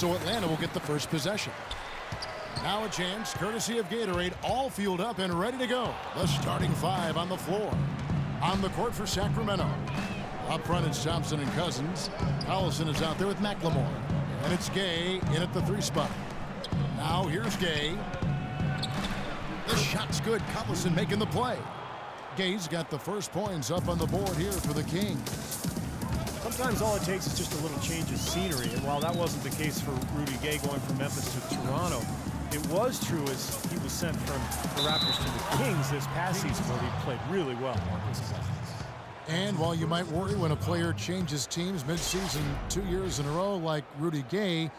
so Atlanta will get the first possession. Now a chance, courtesy of Gatorade, all fueled up and ready to go. The starting five on the floor. On the court for Sacramento. Up front, it's Thompson and Cousins. Collison is out there with McLemore. And it's Gay in at the 3 spot. Now here's Gay. The shot's good. Collison making the play. Gay's got the first points up on the board here for the Kings. Sometimes all it takes is just a little change of scenery. And while that wasn't the case for Rudy Gay going from Memphis to Toronto, it was true as he was sent from the Raptors to the Kings this past season where he played really well. And while you might worry when a player changes teams midseason 2 years in a row like Rudy Gay,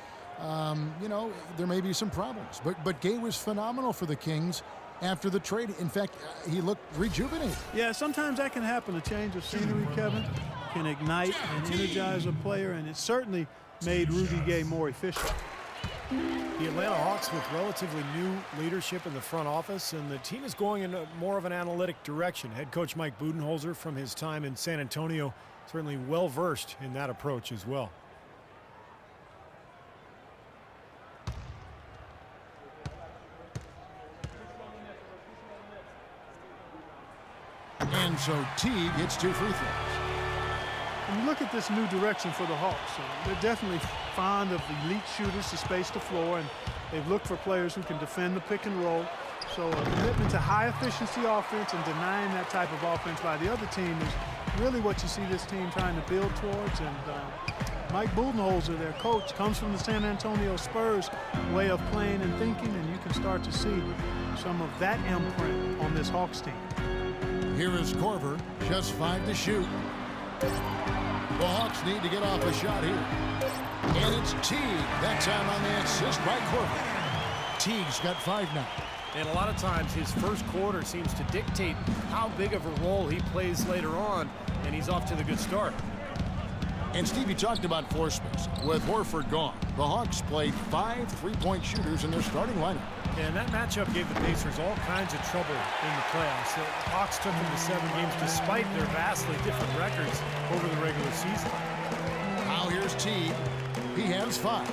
you know, there may be some problems. But Gay was phenomenal for the Kings after the trade. In fact, he looked rejuvenated. Yeah, sometimes that can happen. A change of scenery, Kevin, can ignite and energize a player, and it certainly made Rudy Gay more efficient. The Atlanta Hawks with relatively new leadership in the front office, and the team is going in more of an analytic direction. Head coach Mike Budenholzer, from his time in San Antonio, certainly well-versed in that approach as well. And so Teague hits 2 free throws. When you look at this new direction for the Hawks, they're definitely fond of elite shooters to space the floor, and they've looked for players who can defend the pick and roll. So a commitment to high-efficiency offense and denying that type of offense by the other team is really what you see this team trying to build towards. And Mike Budenholzer, their coach, comes from the San Antonio Spurs way of playing and thinking, and you can start to see some of that imprint on this Hawks team. Here is Korver, just 5 to shoot. The Hawks need to get off a shot here. And it's Teague. That time on the assist by Korver. Teague's got 5 now. And a lot of times his first quarter seems to dictate how big of a role he plays later on, and he's off to the good start. And Stevie talked about floor space. With Horford gone, the Hawks played 5 3-point shooters in their starting lineup. And that matchup gave the Pacers all kinds of trouble in the playoffs. The Hawks took them to 7 games despite their vastly different records over the regular season. Now here's Teague. He has 5.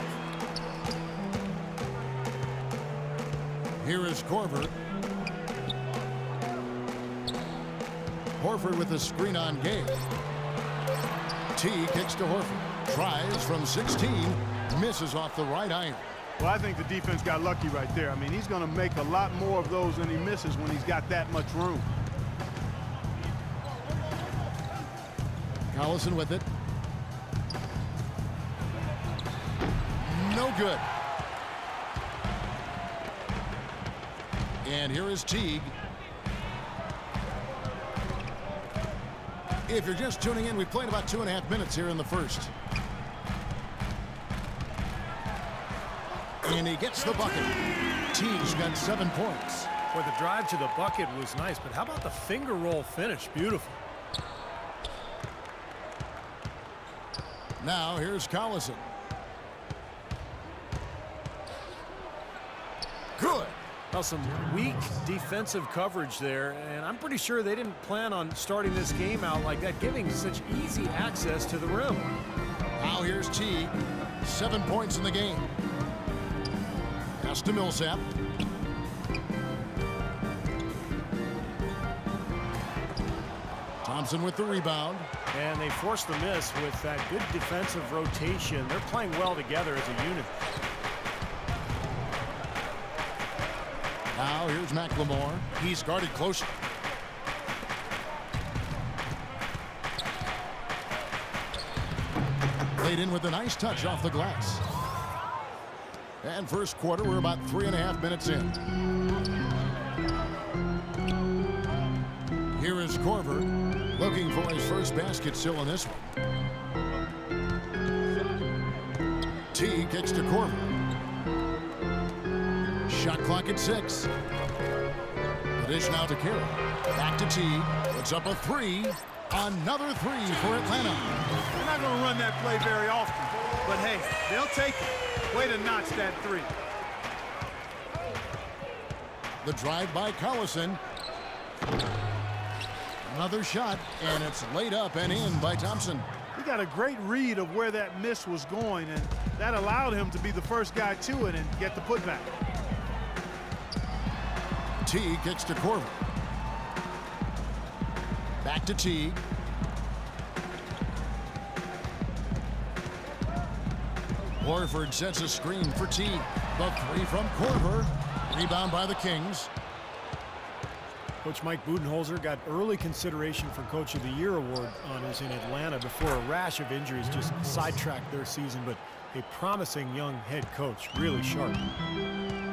Here is Korver. Horford with the screen on Gay. Teague kicks to Horford. Tries from 16. Misses off the right iron. Well, I think the defense got lucky right there. I mean, he's going to make a lot more of those than he misses when he's got that much room. Collison with it. No good. And here is Teague. If you're just tuning in, we've played about 2.5 minutes here in the first. And he gets the bucket. Teague's got 7 points. Boy, the drive to the bucket was nice, but how about the finger roll finish? Beautiful. Now here's Collison. Good. Well, some weak defensive coverage there, and I'm pretty sure they didn't plan on starting this game out like that, giving such easy access to the rim. Now here's Teague. 7 points in the game. Pass to Millsap. Thompson with the rebound. And they forced the miss with that good defensive rotation. They're playing well together as a unit. Now here's McLemore. He's guarded closely. Laid in with a nice touch off the glass. And first quarter, we're about 3.5 minutes in. Here is Korver, looking for his first basket still in this one. T kicks to Korver. Shot clock at 6. The dish now to Carroll. Back to T. Puts up a 3. Another 3 for Atlanta. They're not going to run that play very often, but hey, they'll take it. Way to notch that 3. The drive by Collison. Another shot, and it's laid up and in by Thompson. He got a great read of where that miss was going, and that allowed him to be the first guy to it and get the putback. Teague kicks to Corver. Back to Teague. Horford sets a screen for Teague. The three from Corver. Rebound by the Kings. Coach Mike Budenholzer got early consideration for Coach of the Year award honors in Atlanta before a rash of injuries just sidetracked their season, but a promising young head coach, really sharp.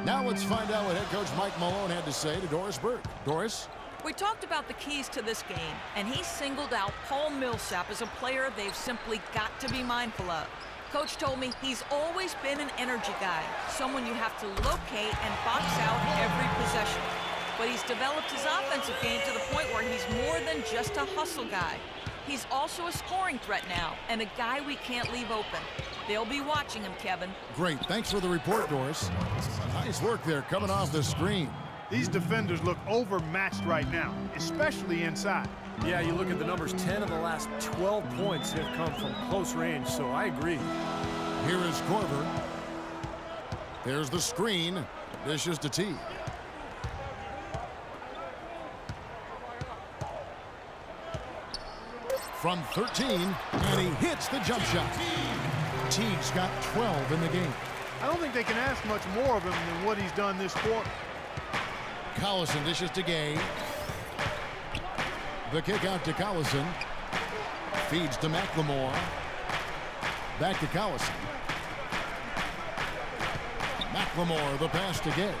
Now let's find out what head coach Mike Malone had to say to Doris Burke. Doris? We talked about the keys to this game, and he singled out Paul Millsap as a player they've simply got to be mindful of. Coach told me he's always been an energy guy, someone you have to locate and box out every possession. But he's developed his offensive game to the point where he's more than just a hustle guy. He's also a scoring threat now, and a guy we can't leave open. They'll be watching him, Kevin. Great. Thanks for the report, Doris. Nice work there coming off the screen. These defenders look overmatched right now, especially inside. Yeah, you look at the numbers, 10 of the last 12 points have come from close range, so I agree. Here is Corver. There's the screen. Dishes to Teague. From 13, and he hits the jump shot. Teague's got 12 in the game. I don't think they can ask much more of him than what he's done this quarter. Collison dishes to Gay. The kick out to Collison. Feeds to McLemore. Back to Collison. McLemore, the pass to Gay.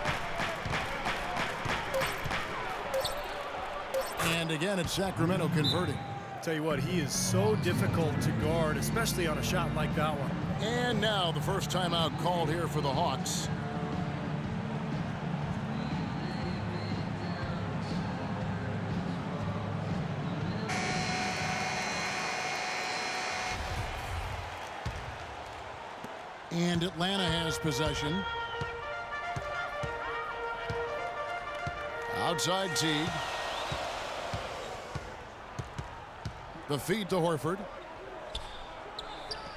And again, it's Sacramento converting. Tell you what, he is so difficult to guard, especially on a shot like that one. And now the first timeout called here for the Hawks. And Atlanta has possession. Outside Teague. The feed to Horford.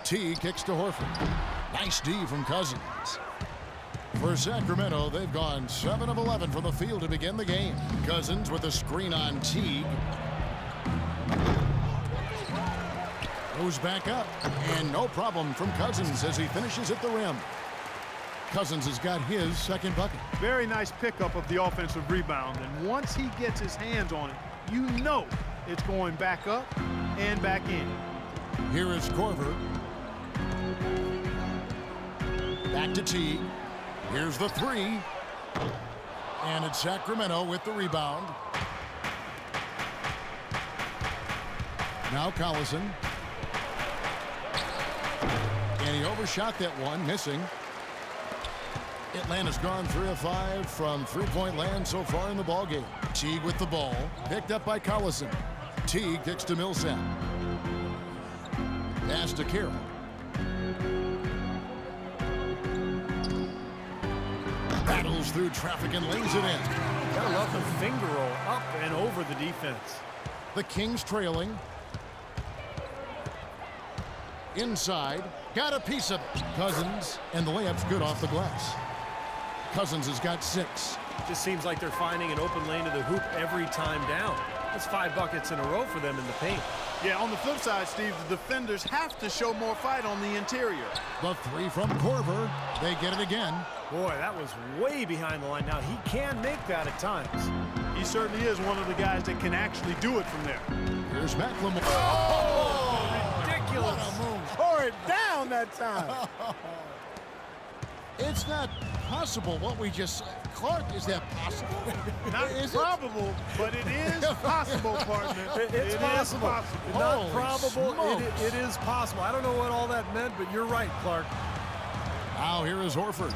Teague kicks to Horford. Nice D from Cousins. For Sacramento, they've gone 7 of 11 from the field to begin the game. Cousins with a screen on Teague. Goes back up, and no problem from Cousins as he finishes at the rim. Cousins has got his second bucket. Very nice pickup of the offensive rebound, and once he gets his hands on it, you know it's going back up and back in. Here is Corver. Back to Teague. Here's the three. And it's Sacramento with the rebound. Now Collison. And he overshot that one, missing. Atlanta's gone 3 of 5 from three-point land so far in the ballgame. Teague with the ball, picked up by Collison. Teague kicks to Millsap. Pass to Carroll. Battles through traffic and lays it in. Gotta love the finger roll up and over the defense. The Kings trailing. Inside. Got a piece of it. Cousins, and the layup's good off the glass. Cousins has got 6. Just seems like they're finding an open lane to the hoop every time down. That's 5 buckets in a row for them in the paint. Yeah, on the flip side, Steve, the defenders have to show more fight on the interior. The three from Corver. They get it again. Boy, that was way behind the line. Now, he can make that at times. He certainly is one of the guys that can actually do it from there. Here's McLemore. Oh, ridiculous. What a move. Tore it down that time. It's not possible what we just said. Clark, is that possible? Not is probable, but it is possible, partner. It's possible. Not Holy probable. smokes. It is possible. I don't know what all that meant, but you're right, Clark. Now here is Horford.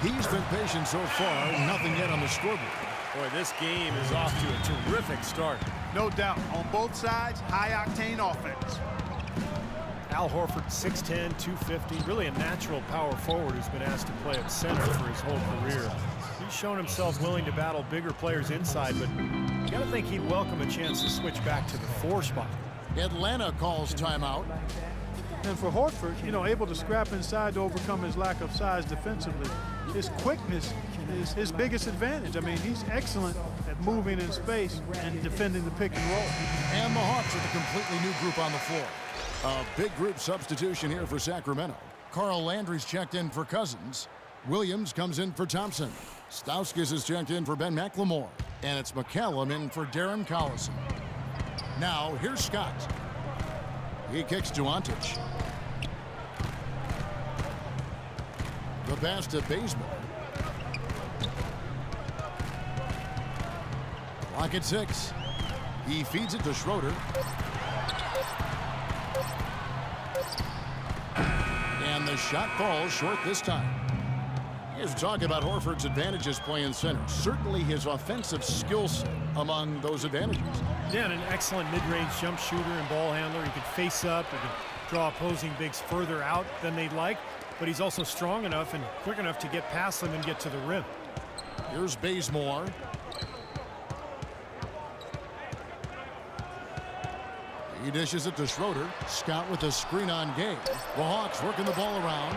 He's been patient so far. Nothing yet on the scoreboard. Boy, this game is off to a terrific start. No doubt. On both sides, high-octane offense. Al Horford, 6'10", 250, really a natural power forward who's been asked to play at center for his whole career. He's shown himself willing to battle bigger players inside, but you got to think he'd welcome a chance to switch back to the 4 spot. Atlanta calls timeout. And for Horford, you know, able to scrap inside to overcome his lack of size defensively. His quickness is his biggest advantage. I mean, he's excellent at moving in space and defending the pick and roll. And the Hawks with a completely new group on the floor. A big group substitution here for Sacramento. Carl Landry's checked in for Cousins. Williams comes in for Thompson. Stauskas is checked in for Ben McLemore. And it's McCallum in for Darren Collison. Now, here's Scott. He kicks to Ontic. The pass to Bazemore. Clock at 6. He feeds it to Schroeder. And the shot falls short this time. Here's talk about Horford's advantages playing center. Certainly his offensive skill set among those advantages. Yeah, and an excellent mid-range jump shooter and ball handler. He can face up, he can draw opposing bigs further out than they'd like, but he's also strong enough and quick enough to get past them and get to the rim. Here's Bazemore. He dishes it to Schroeder. Scott with a screen on Gay. The Hawks working the ball around.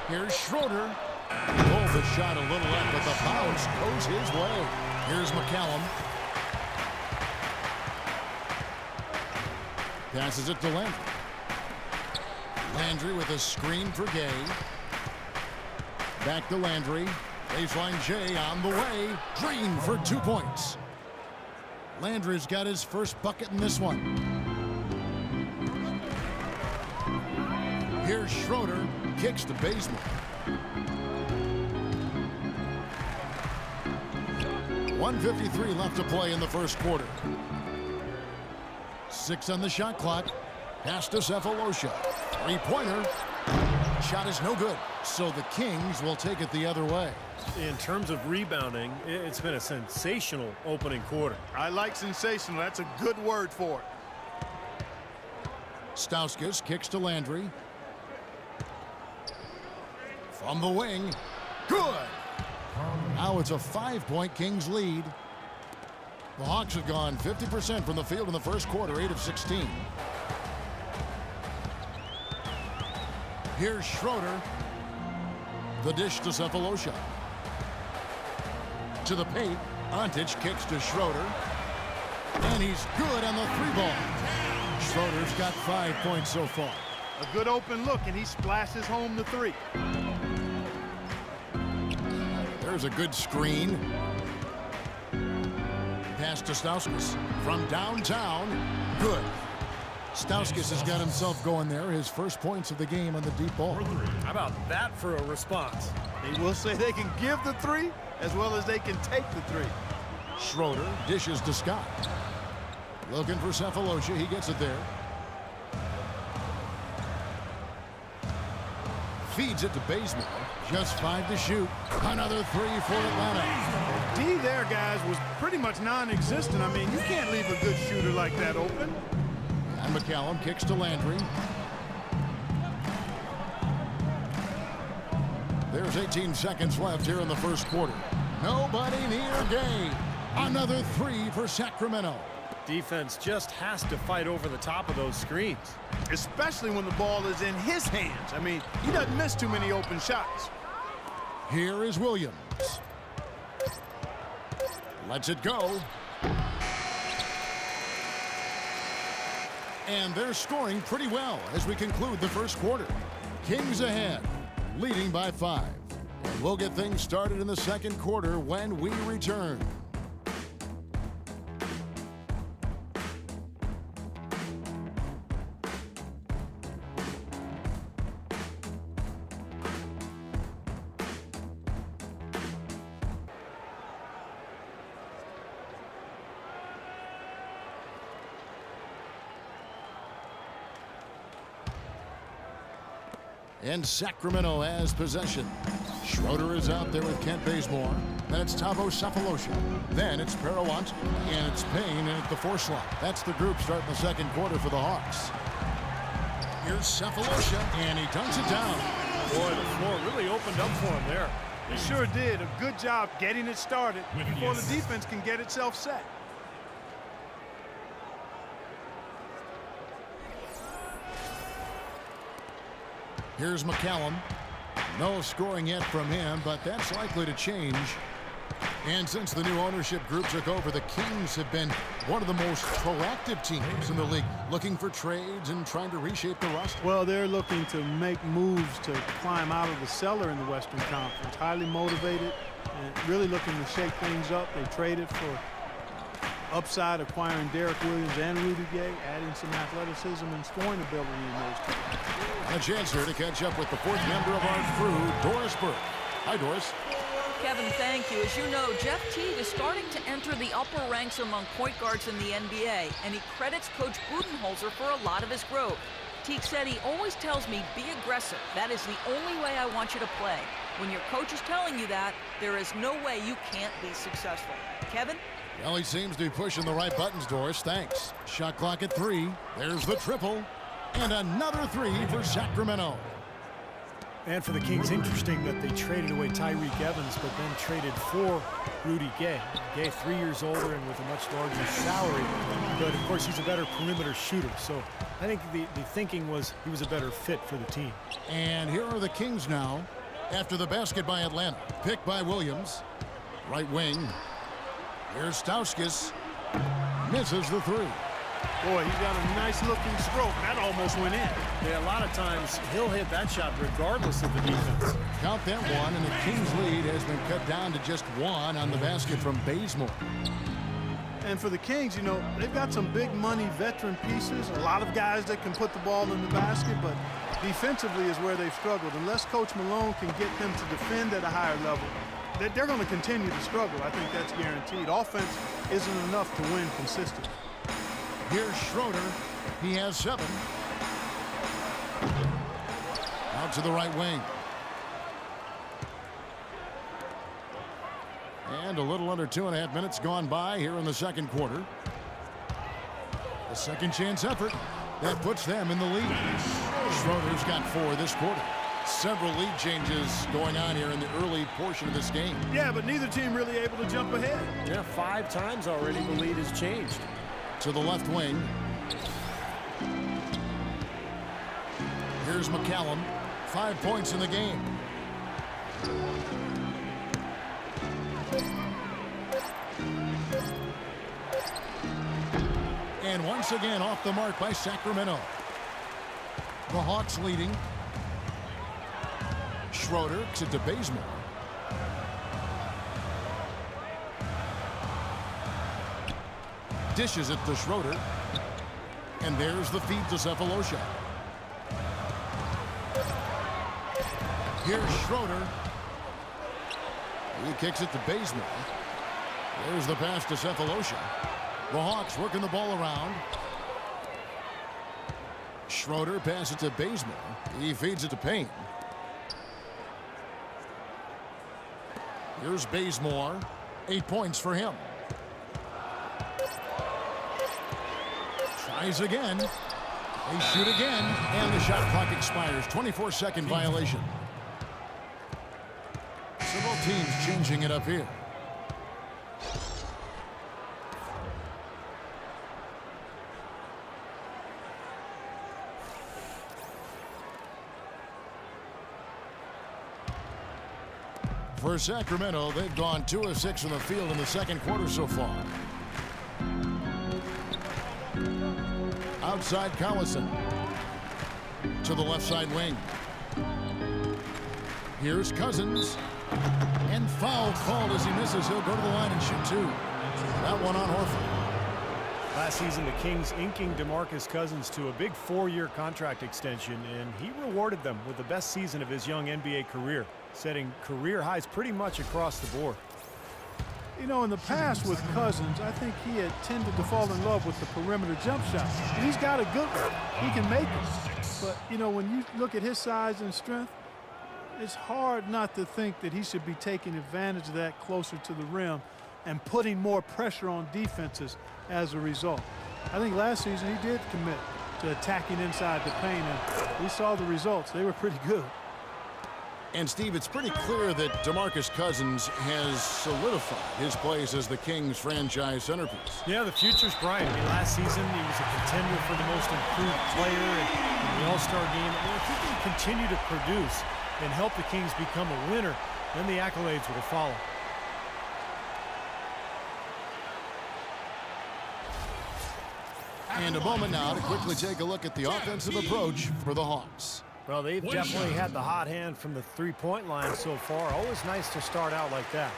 Here's Schroeder. Pulled the shot a little left, but the bounce goes his way. Here's McCallum. Passes it to Landry. Landry with a screen for Gay. Back to Landry. Baseline Jay on the way. Green for 2 points. Landry's got his first bucket in this one. Here's Schroeder. Kicks to Bazemore. 1:53 left to play in the first quarter. 6 on the shot clock. Pass to Cephalosha. Three-pointer. Shot is no good. So the Kings will take it the other way. In terms of rebounding, it's been a sensational opening quarter. I like sensational. That's a good word for it. Stauskas kicks to Landry. From the wing. Good. Now it's a 5-point Kings lead. The Hawks have gone 50% from the field in the first quarter, 8 of 16. Here's Schroeder. The dish to Cephalosha. To the paint. Ontic kicks to Schroeder. And he's good on the 3-ball. Schroeder's got 5 points so far. A good open look, and he splashes home the 3. There's a good screen. Pass to Stauskas from downtown. Good. Stauskas has got himself going there. His first points of the game on the deep ball. How about that for a response? They will say they can give the 3 as well as they can take the 3. Schroeder dishes to Scott. Looking for Cephalosha. He gets it there. Feeds it to Bazemore. Just 5 to shoot. Another 3 for Atlanta. D there, guys, was pretty much non-existent. I mean, you can't leave a good shooter like that open. And McCallum kicks to Landry. There's 18 seconds left here in the first quarter. Nobody near Gay. Another 3 for Sacramento. Defense just has to fight over the top of those screens. Especially when the ball is in his hands. I mean, he doesn't miss too many open shots. Here is Williams. Lets it go. And they're scoring pretty well as we conclude the first quarter. Kings ahead, leading by 5. And we'll get things started in the second quarter when we return. And Sacramento has possession. Schroeder is out there with Kent Bazemore. Then it's Tavo Cephalosha. Then it's Perawant. And it's Payne in at the 4 slot. That's the group starting the second quarter for the Hawks. Here's Cephalosha, and he dunks it down. Boy, the floor really opened up for him there. He sure did. A good job getting it started before the defense can get itself set. Here's McCallum. No scoring yet from him, but that's likely to change. And since the new ownership group took over, the Kings have been one of the most proactive teams in the league, looking for trades and trying to reshape the roster. Well, they're looking to make moves to climb out of the cellar in the Western Conference. Highly motivated and really looking to shake things up. They traded for upside, acquiring Derek Williams and Rudy Gay, adding some athleticism and scoring ability in those two. A chance here to catch up with the fourth member of our crew, Doris Burke. Hi, Doris. Kevin, thank you. As you know, Jeff Teague is starting to enter the upper ranks among point guards in the NBA, and he credits Coach Budenholzer for a lot of his growth. Teague said he always tells me, be aggressive. That is the only way I want you to play. When your coach is telling you that, there is no way you can't be successful. Kevin? Well, he seems to be pushing the right buttons, Doris. Thanks. Shot clock at 3. There's the triple. And another 3 for Sacramento. And for the Kings, interesting that they traded away Tyreek Evans, but then traded for Rudy Gay. Gay, 3 years older and with a much larger salary. But, of course, he's a better perimeter shooter. So I think the thinking was he was a better fit for the team. And here are the Kings now after the basket by Atlanta. Picked by Williams. Right wing. Here's Stauskas. Misses the 3. Boy, he's got a nice-looking stroke. That almost went in. Yeah, a lot of times he'll hit that shot regardless of the defense. Count that one, and the Kings' lead has been cut down to just 1 on the basket from Bazemore. And for the Kings, you know, they've got some big money veteran pieces, a lot of guys that can put the ball in the basket, but defensively is where they've struggled. Unless Coach Malone can get them to defend at a higher level, they're going to continue to struggle. I think that's guaranteed. Offense isn't enough to win consistently. Here's Schroeder. He has 7. Out to the right wing. And a little under 2.5 minutes gone by here in the second quarter. A second chance effort. That puts them in the lead. Schroeder's got 4 this quarter. Several lead changes going on here in the early portion of this game. Yeah, but neither team really able to jump ahead. Yeah, 5 times already the lead has changed. To the left wing. Here's McCallum. 5 points in the game. And once again off the mark by Sacramento. The Hawks leading. Schroeder to Bazemore. Dishes it to Schroeder. And there's the feed to Cephalosha. Here's Schroeder. He kicks it to Bazemore. There's the pass to Cephalosha. The Hawks working the ball around. Schroeder passes it to Bazemore. He feeds it to Payne. Here's Bazemore. 8 points for him. Tries again. They shoot again. And the shot clock expires. 24-second violation. Several teams changing it up here. For Sacramento, they've gone 2 of 6 from the field in the second quarter so far. Outside Collison. To the left side wing. Here's Cousins. And foul called as he misses. He'll go to the line and shoot 2. That one on Horford. Last season, the Kings inking DeMarcus Cousins to a big 4-year contract extension, and he rewarded them with the best season of his young NBA career, setting career highs pretty much across the board. You know, in the past with Cousins, I think he had tended to fall in love with the perimeter jump shot. And he's got a good one. He can make it. But, you know, when you look at his size and strength, it's hard not to think that he should be taking advantage of that closer to the rim and putting more pressure on defenses as a result. I think last season he did commit to attacking inside the paint, and we saw the results. They were pretty good. And, Steve, it's pretty clear that DeMarcus Cousins has solidified his place as the Kings franchise centerpiece. Yeah, the future's bright. I mean, last season he was a contender for the most improved player in the All-Star game. And if he can continue to produce and help the Kings become a winner, then the accolades will follow. And a moment now to quickly take a look at the offensive approach for the Hawks. Well, they've definitely had the hot hand from the three-point line so far. Always nice to start out like that.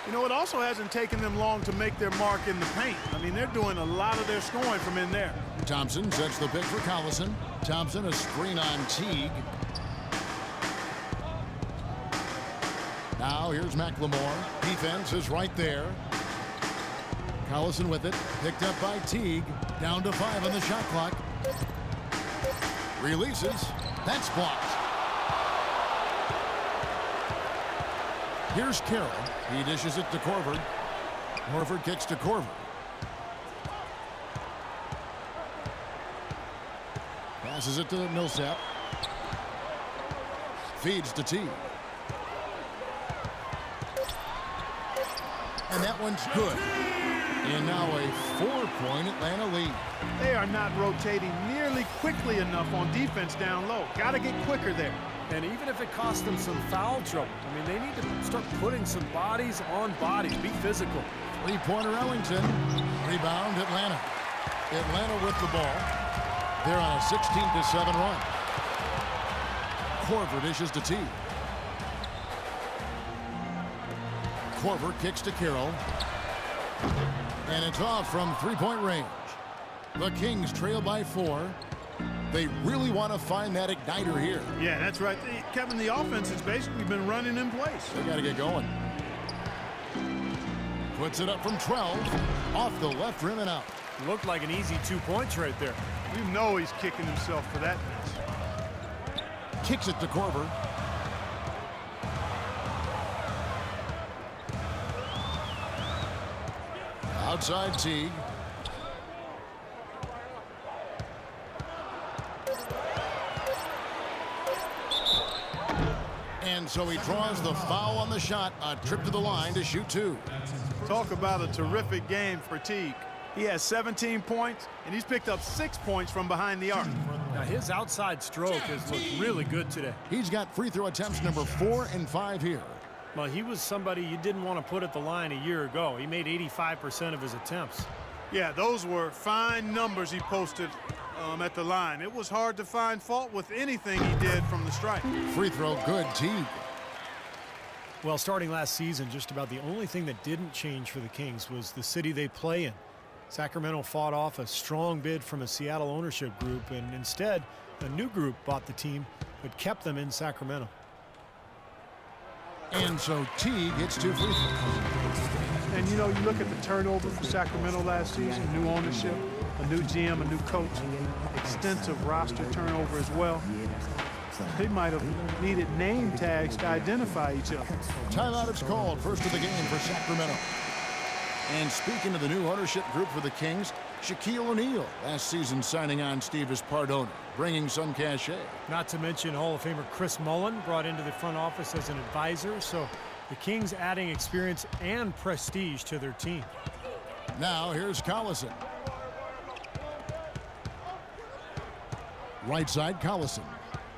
You know, it also hasn't taken them long to make their mark in the paint. I mean, they're doing a lot of their scoring from in there. Thompson sets the pick for Collison. Thompson, a screen on Teague. Now here's McLemore. Defense is right there. Collison with it. Picked up by Teague. Down to 5 on the shot clock. Releases. That's blocked. Here's Carroll. He dishes it to Korver. Horford kicks to Korver. Passes it to Millsap. Feeds to Teague. And that one's good. And now a 4-point Atlanta lead. They are not rotating nearly quickly enough on defense down low. Got to get quicker there. And even if it costs them some foul trouble, I mean, they need to start putting some bodies on bodies. Be physical. Three-pointer Ellington. Rebound Atlanta. Atlanta with the ball. They're on a 16-7 run. Korver dishes to Teague. Korver kicks to Carroll. And it's off from three-point range. The Kings trail by 4. They really want to find that igniter here. Yeah, that's right. Kevin, the offense has basically been running in place. They got to get going. Puts it up from 12. Off the left rim and out. Looked like an easy 2 points right there. You know he's kicking himself for that miss. Kicks it to Korver. Outside Teague. And so he draws the foul on the shot. A trip to the line to shoot 2. Talk about a terrific game for Teague. He has 17 points, and he's picked up 6 points from behind the arc. Now, his outside stroke has looked really good today. He's got free throw attempts number 4 and 5 here. Well, he was somebody you didn't want to put at the line a year ago. He made 85% of his attempts. Yeah, those were fine numbers he posted at the line. It was hard to find fault with anything he did from the stripe. Free throw good, Teague. Well, starting last season, just about the only thing that didn't change for the Kings was the city they play in. Sacramento fought off a strong bid from a Seattle ownership group, and instead, a new group bought the team but kept them in Sacramento. And so Teague hits 2 free throws. And, you know, you look at the turnover for Sacramento last season, new ownership, a new GM, a new coach, extensive roster turnover as well. They might have needed name tags to identify each other. Timeout is called. First of the game for Sacramento. And speaking of the new ownership group for the Kings, Shaquille O'Neal last season signing on Steve as part owner, bringing some cachet. Not to mention Hall of Famer Chris Mullin brought into the front office as an advisor, so the Kings adding experience and prestige to their team. Now here's Collison. Right side Collison.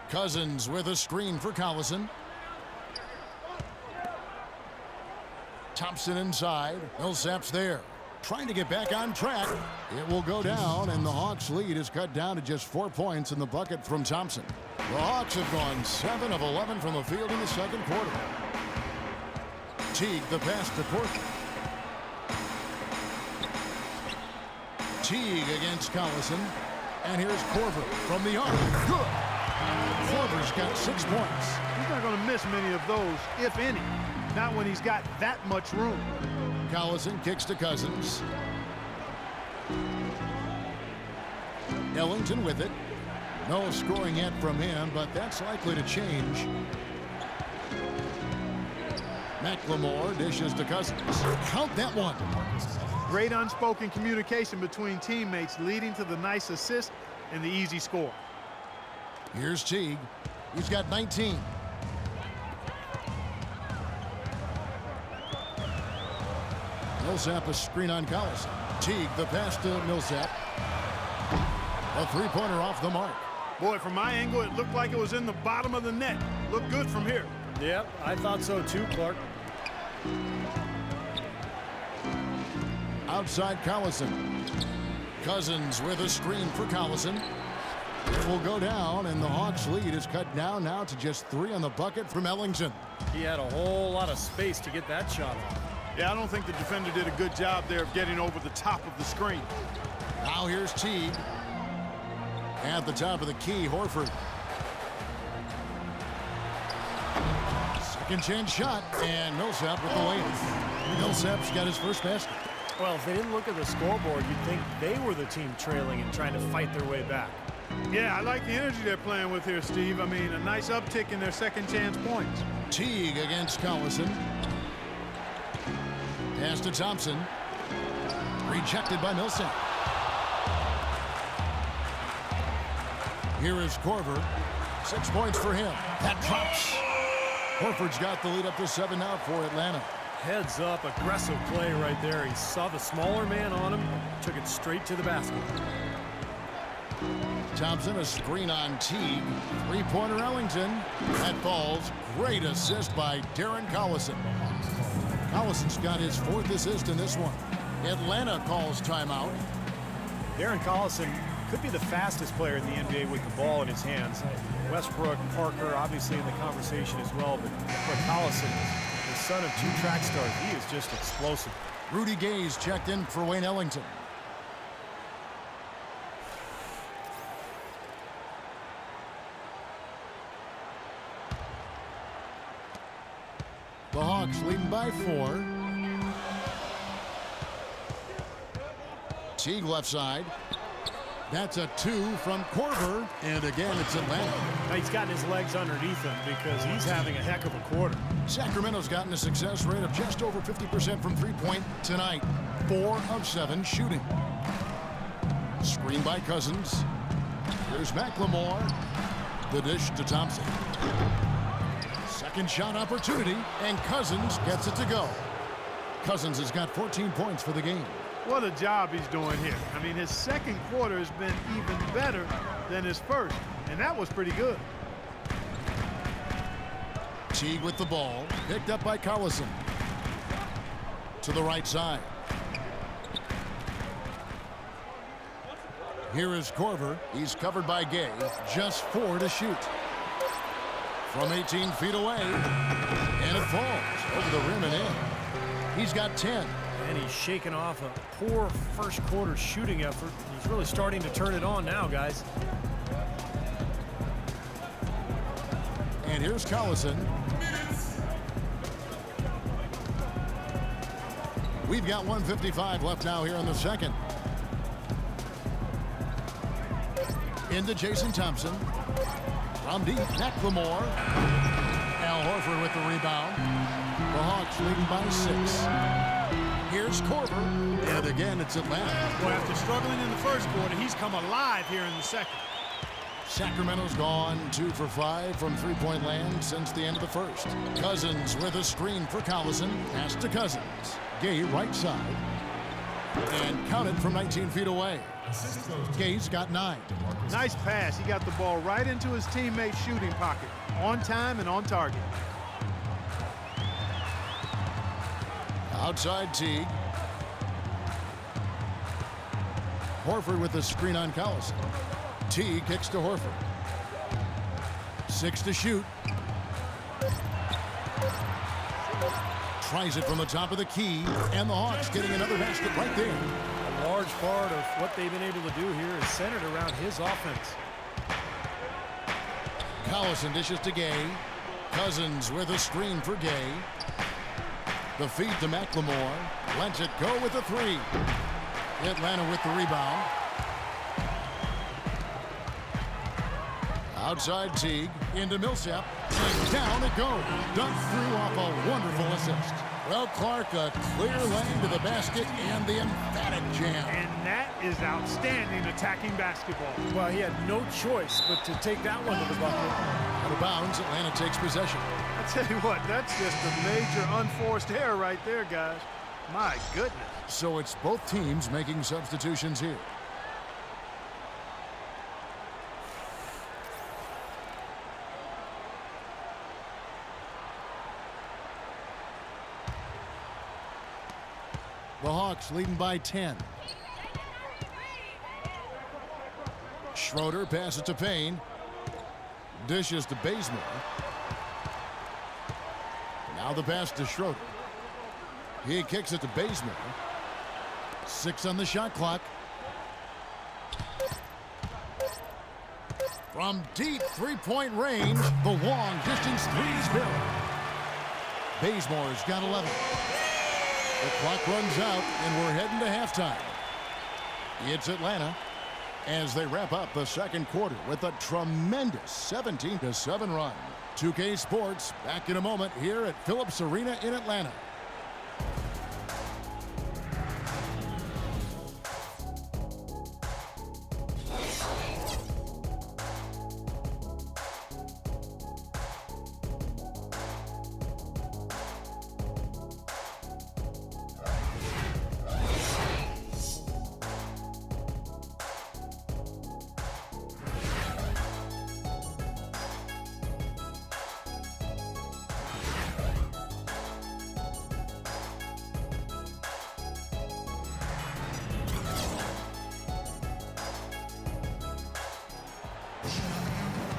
Cousins with a screen for Collison. Thompson inside. Millsap's there. Trying to get back on track. It will go down, and the Hawks' lead is cut down to just 4 points in the bucket from Thompson. The Hawks have gone 7 of 11 from the field in the second quarter. Teague the pass to Korver. Teague against Collison. And here's Korver from the arc. Good. Korver's got 6 points. He's not going to miss many of those, if any. Not when he's got that much room. Collison kicks to Cousins. Ellington with it. No scoring yet from him, but that's likely to change. McLemore dishes to Cousins. Count that one. Great unspoken communication between teammates leading to the nice assist and the easy score. Here's Teague. He's got 19. Millsap a screen on Collison. Teague the pass to Millsap. A three-pointer off the mark. Boy, from my angle, it looked like it was in the bottom of the net. Looked good from here. Yep, I thought so too, Clark. Outside Collison. Cousins with a screen for Collison. It will go down, and the Hawks' lead is cut down now to just 3 on the bucket from Ellington. He had a whole lot of space to get that shot off. Yeah, I don't think the defender did a good job there of getting over the top of the screen. Now here's Teague. At the top of the key, Horford. Second chance shot, and Millsap with the layup. Millsap's got his first basket. Well, if they didn't look at the scoreboard, you'd think they were the team trailing and trying to fight their way back. Yeah, I like the energy they're playing with here, Steve. I mean, a nice uptick in their second chance points. Teague against Collison. Pass to Thompson. Rejected by Millsap. Here is Korver. 6 points for him. That drops. Horford's got the lead up to 7 now for Atlanta. Heads up, aggressive play right there. He saw the smaller man on him, took it straight to the basket. Thompson, a screen on Teague. Three-pointer Ellington. That falls. Great assist by Darren Collison. Collison's got his 4th assist in this one. Atlanta calls timeout. Darren Collison could be the fastest player in the NBA with the ball in his hands. Westbrook, Parker, obviously in the conversation as well, but Collison, the son of 2 track stars, he is just explosive. Rudy Gay's checked in for Wayne Ellington. The Hawks leading by 4. Teague left side. That's a 2 from Korver, and again it's Atlanta. Now he's gotten his legs underneath him because he's having a heck of a quarter. Sacramento's gotten a success rate of just over 50% from three-point tonight. 4 of 7 shooting. Screen by Cousins. Here's McLemore. The dish to Thompson. Second shot opportunity, and Cousins gets it to go. Cousins has got 14 points for the game. What a job he's doing here. I mean, his second quarter has been even better than his first, and that was pretty good. Teague with the ball, picked up by Collison. To the right side. Here is Korver. He's covered by Gay. Just 4 to shoot. From 18 feet away, and it falls over the rim and in. He's got 10. And he's shaking off a poor first quarter shooting effort. He's really starting to turn it on now, guys. And here's Collison. We've got 1:55 left now here in the second. Into Jason Thompson. From deep, McLemore. Al Horford with the rebound. The Hawks leading by 6. Here's Korver, and again it's Atlanta. Well, after struggling in the first quarter, he's come alive here in the second. Sacramento's gone 2 for 5 from three-point land since the end of the first. Cousins with a screen for Collison. Pass to Cousins. Gay right side. And counted from 19 feet away. Gay's got 9. Nice pass. He got the ball right into his teammate's shooting pocket. On time and on target. Outside Teague. Horford with the screen on Collison. Teague kicks to Horford. 6 to shoot. Tries it from the top of the key, and the Hawks getting another basket right there. A large part of what they've been able to do here is centered around his offense. Collison dishes to Gay. Cousins with a screen for Gay. The feed to McLemore. Lets it go with the 3. Atlanta with the rebound. Outside Teague. Into Millsap. And down it goes. Dunked through off a wonderful assist. Well, Clark, a clear lane to the basket and the emphatic jam. And that is outstanding attacking basketball. Well, he had no choice but to take that one to the bucket. Out of bounds, Atlanta takes possession. I tell you what, that's just a major unforced error right there, guys. My goodness. So it's both teams making substitutions here. The Hawks leading by 10. Schroeder passes to Payne. Dishes to Bazemore. Now the pass to Schroeder. He kicks it to Bazemore. 6 on the shot clock. From deep three-point range, the long distance three is good. Bazemore's got 11. The clock runs out, and we're heading to halftime. It's Atlanta as they wrap up the second quarter with a tremendous 17-7 run. 2K Sports back in a moment here at Phillips Arena in Atlanta.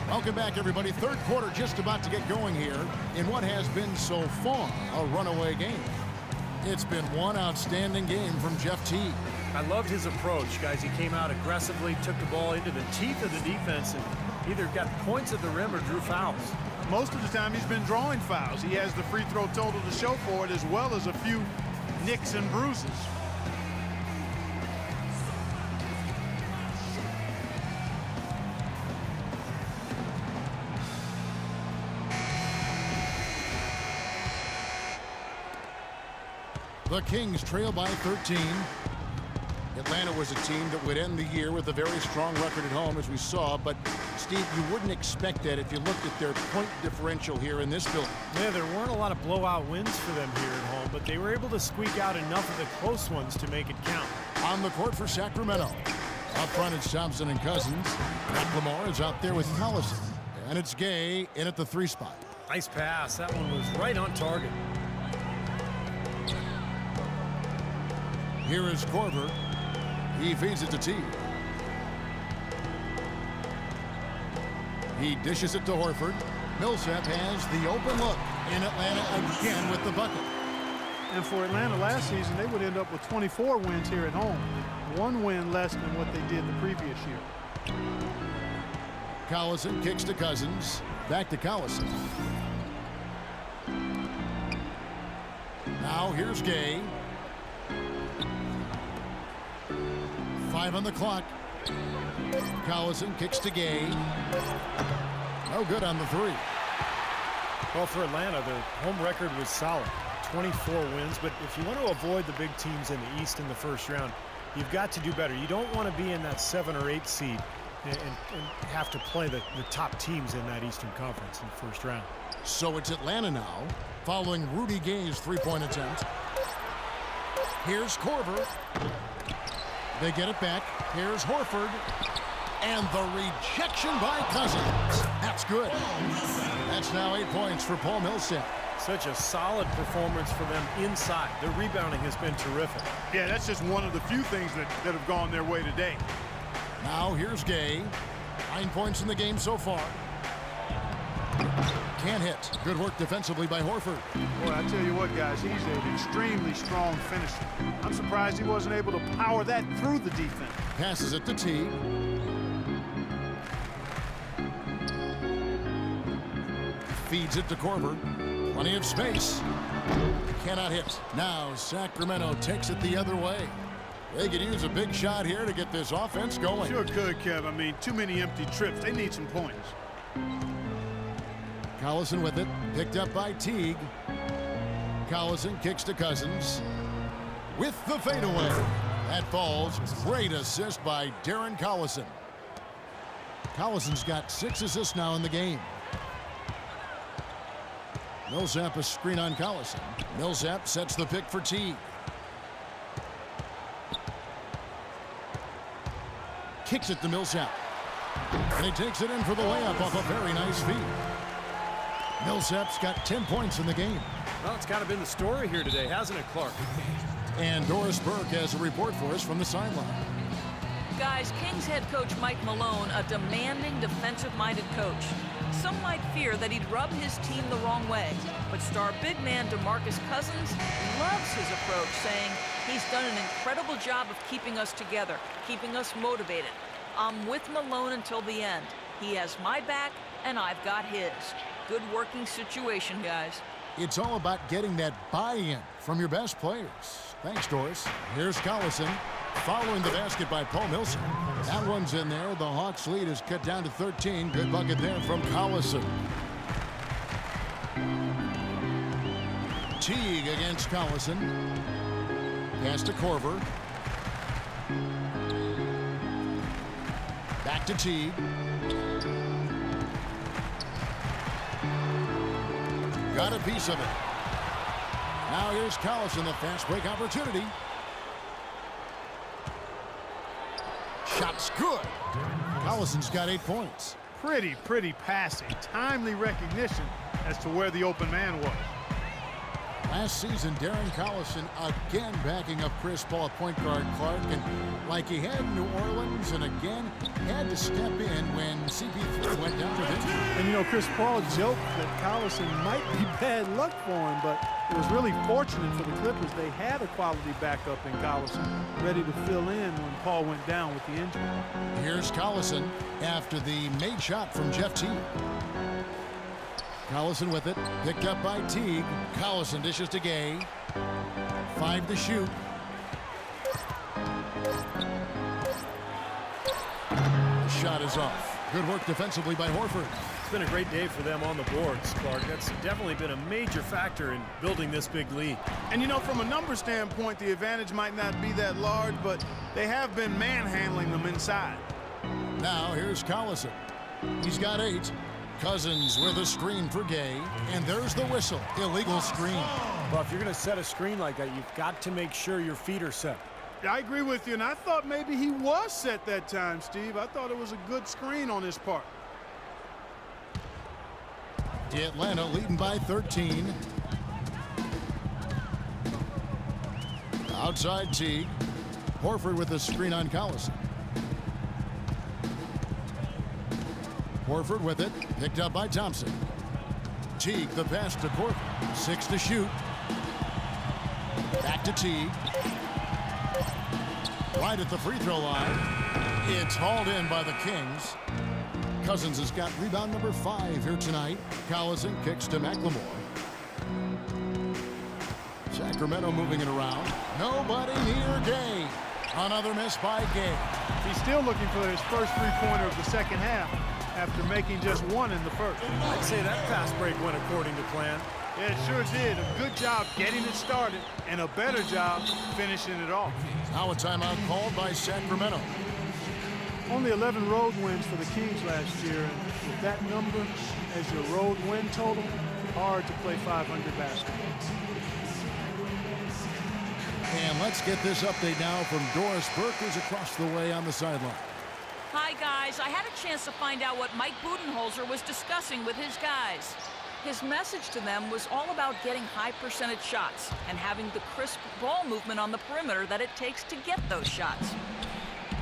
Welcome back, everybody. Third quarter just about to get going here in what has been so far a runaway game. It's been one outstanding game from Jeff Teague. I loved his approach, guys. He came out aggressively, took the ball into the teeth of the defense, and either got points at the rim or drew fouls. Most of the time he's been drawing fouls. He has the free throw total to show for it, as well as a few nicks and bruises. The Kings trail by 13. Atlanta was a team that would end the year with a very strong record at home, as we saw. But, Steve, you wouldn't expect that if you looked at their point differential here in this building. Yeah, there weren't a lot of blowout wins for them here at home, but they were able to squeak out enough of the close ones to make it count. On the court for Sacramento. Up front, it's Thompson and Cousins. McLemore is out there with Collison. And it's Gay in at the 3 spot. Nice pass. That one was right on target. Here is Korver. He feeds it to Teague. He dishes it to Horford. Millsap has the open look in Atlanta again with the bucket. And for Atlanta last season, they would end up with 24 wins here at home. 1 win less than what they did the previous year. Collison kicks to Cousins. Back to Collison. Now here's Gay. 5 on the clock. Collison kicks to Gay. No good on the 3. Well, for Atlanta, their home record was solid. 24 wins, but if you want to avoid the big teams in the East in the first round, you've got to do better. You don't want to be in that 7 or 8 seed and have to play the top teams in that Eastern Conference in the first round. So it's Atlanta now, following Rudy Gay's 3-point attempt. Here's Korver. They get it back. Here's Horford. And the rejection by Cousins. That's good. That's now 8 points for Paul Millsap. Such a solid performance for them inside. Their rebounding has been terrific. Yeah, that's just one of the few things that have gone their way today. Now here's Gay. 9 points in the game so far. Can't hit. Good work defensively by Horford. Boy, I tell you what, guys, he's an extremely strong finisher. I'm surprised he wasn't able to power that through the defense. Passes it to Teague. Feeds it to Korver. Plenty of space. Cannot hit. Now Sacramento takes it the other way. They could use a big shot here to get this offense going. Sure could, Kev. I mean, too many empty trips. They need some points. Collison with it. Picked up by Teague. Collison kicks to Cousins. With the fadeaway. That falls. Great assist by Darren Collison. Collison's got 6 assists now in the game. Millsap a screen on Collison. Millsap sets the pick for Teague. Kicks it to Millsap. And he takes it in for the layup off a very nice feed. Millsap's got 10 points in the game. Well, it's kind of been the story here today, hasn't it, Clark? And Doris Burke has a report for us from the sideline. Guys, Kings head coach Mike Malone, a demanding, defensive-minded coach. Some might fear that he'd rub his team the wrong way, but star big man DeMarcus Cousins loves his approach, saying he's done an incredible job of keeping us together, keeping us motivated. I'm with Malone until the end. He has my back, and I've got his. Good working situation, guys. It's all about getting that buy-in from your best players. Thanks, Doris. Here's Collison. Following the basket by Paul Millsap. That one's in there. The Hawks' lead is cut down to 13. Good bucket there from Collison. Teague against Collison. Pass to Korver. Back to Teague. Got a piece of it. Now here's Collison, the fast break opportunity. Shot's good. Collison's got 8 points. Pretty passing. Timely recognition as to where the open man was. Last season, Darren Collison again backing up Chris Paul at point guard, Clark, and like he had in New Orleans, and again had to step in when CP3 went down with injury. And you know, Chris Paul joked that Collison might be bad luck for him, but it was really fortunate for the Clippers. They had a quality backup in Collison, ready to fill in when Paul went down with the injury. Here's Collison after the made shot from Jeff Teague. Collison with it, picked up by Teague. Collison dishes to Gay. 5 to shoot. The shot is off. Good work defensively by Horford. It's been a great day for them on the boards, Clark. That's definitely been a major factor in building this big lead. And you know, from a number standpoint, the advantage might not be that large, but they have been manhandling them inside. Now here's Collison. He's got 8. Cousins with a screen for Gay, and there's the whistle. Illegal screen. Well, if you're going to set a screen like that, you've got to make sure your feet are set. I agree with you, and I thought maybe he was set that time, Steve. I thought it was a good screen on his part. Atlanta leading by 13. Outside Teague. Horford with a screen on Collison. Horford with it, picked up by Thompson. Teague, the pass to Horford. 6 to shoot. Back to Teague. Right at the free throw line. It's hauled in by the Kings. Cousins has got rebound number 5 here tonight. Collison kicks to McLemore. Sacramento moving it around. Nobody near Gay. Another miss by Gay. He's still looking for his first three-pointer of the second half after making just one in the first. I'd say that fast break went according to plan. Yeah, it sure did. A good job getting it started and a better job finishing it off. Now a timeout called by Sacramento. Only 11 road wins for the Kings last year, and with that number as your road win total, hard to play 500 basketball. And let's get this update now from Doris Burke, who's across the way on the sideline. Hi, guys. I had a chance to find out what Mike Budenholzer was discussing with his guys. His message to them was all about getting high percentage shots and having the crisp ball movement on the perimeter that it takes to get those shots.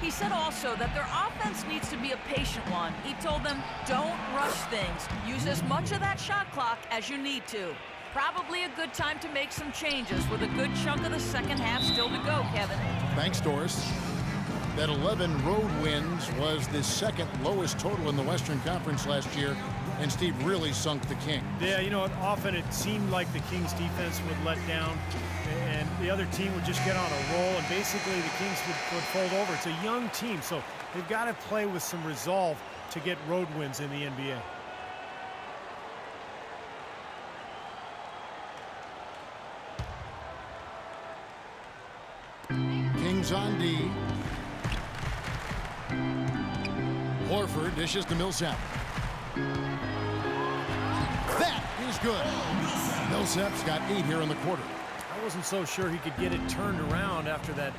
He said also that their offense needs to be a patient one. He told them, don't rush things. Use as much of that shot clock as you need to. Probably a good time to make some changes with a good chunk of the second half still to go, Kevin. Thanks, Doris. That 11 road wins was the second lowest total in the Western Conference last year, and Steve really sunk the King. Yeah, you know, often it seemed like the Kings defense would let down and the other team would just get on a roll, and basically the Kings would fold over. It's a young team, so they've got to play with some resolve to get road wins in the NBA. Kings on D. Horford dishes to Millsap. That is good. Millsap's got 8 here in the quarter. I wasn't so sure he could get it turned around after that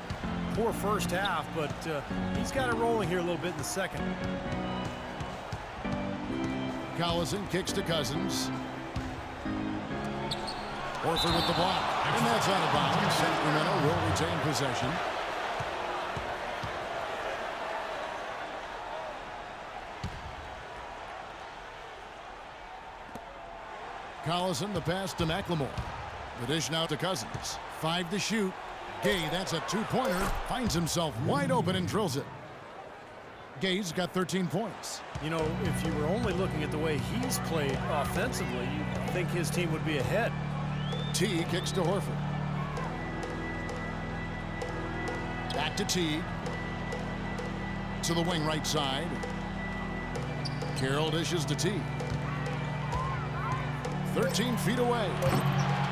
poor first half, but he's got it rolling here a little bit in the second. Collison kicks to Cousins. Horford with the block. And that's out of bounds. Sacramento will retain possession. Collison, the pass to McLemore. The dish now to Cousins. 5 to shoot. Gay, that's a two-pointer. Finds himself wide open and drills it. Gay's got 13 points. You know, if you were only looking at the way he's played offensively, you'd think his team would be ahead. T kicks to Horford. Back to T. To the wing right side. Carroll dishes to T. 13 feet away.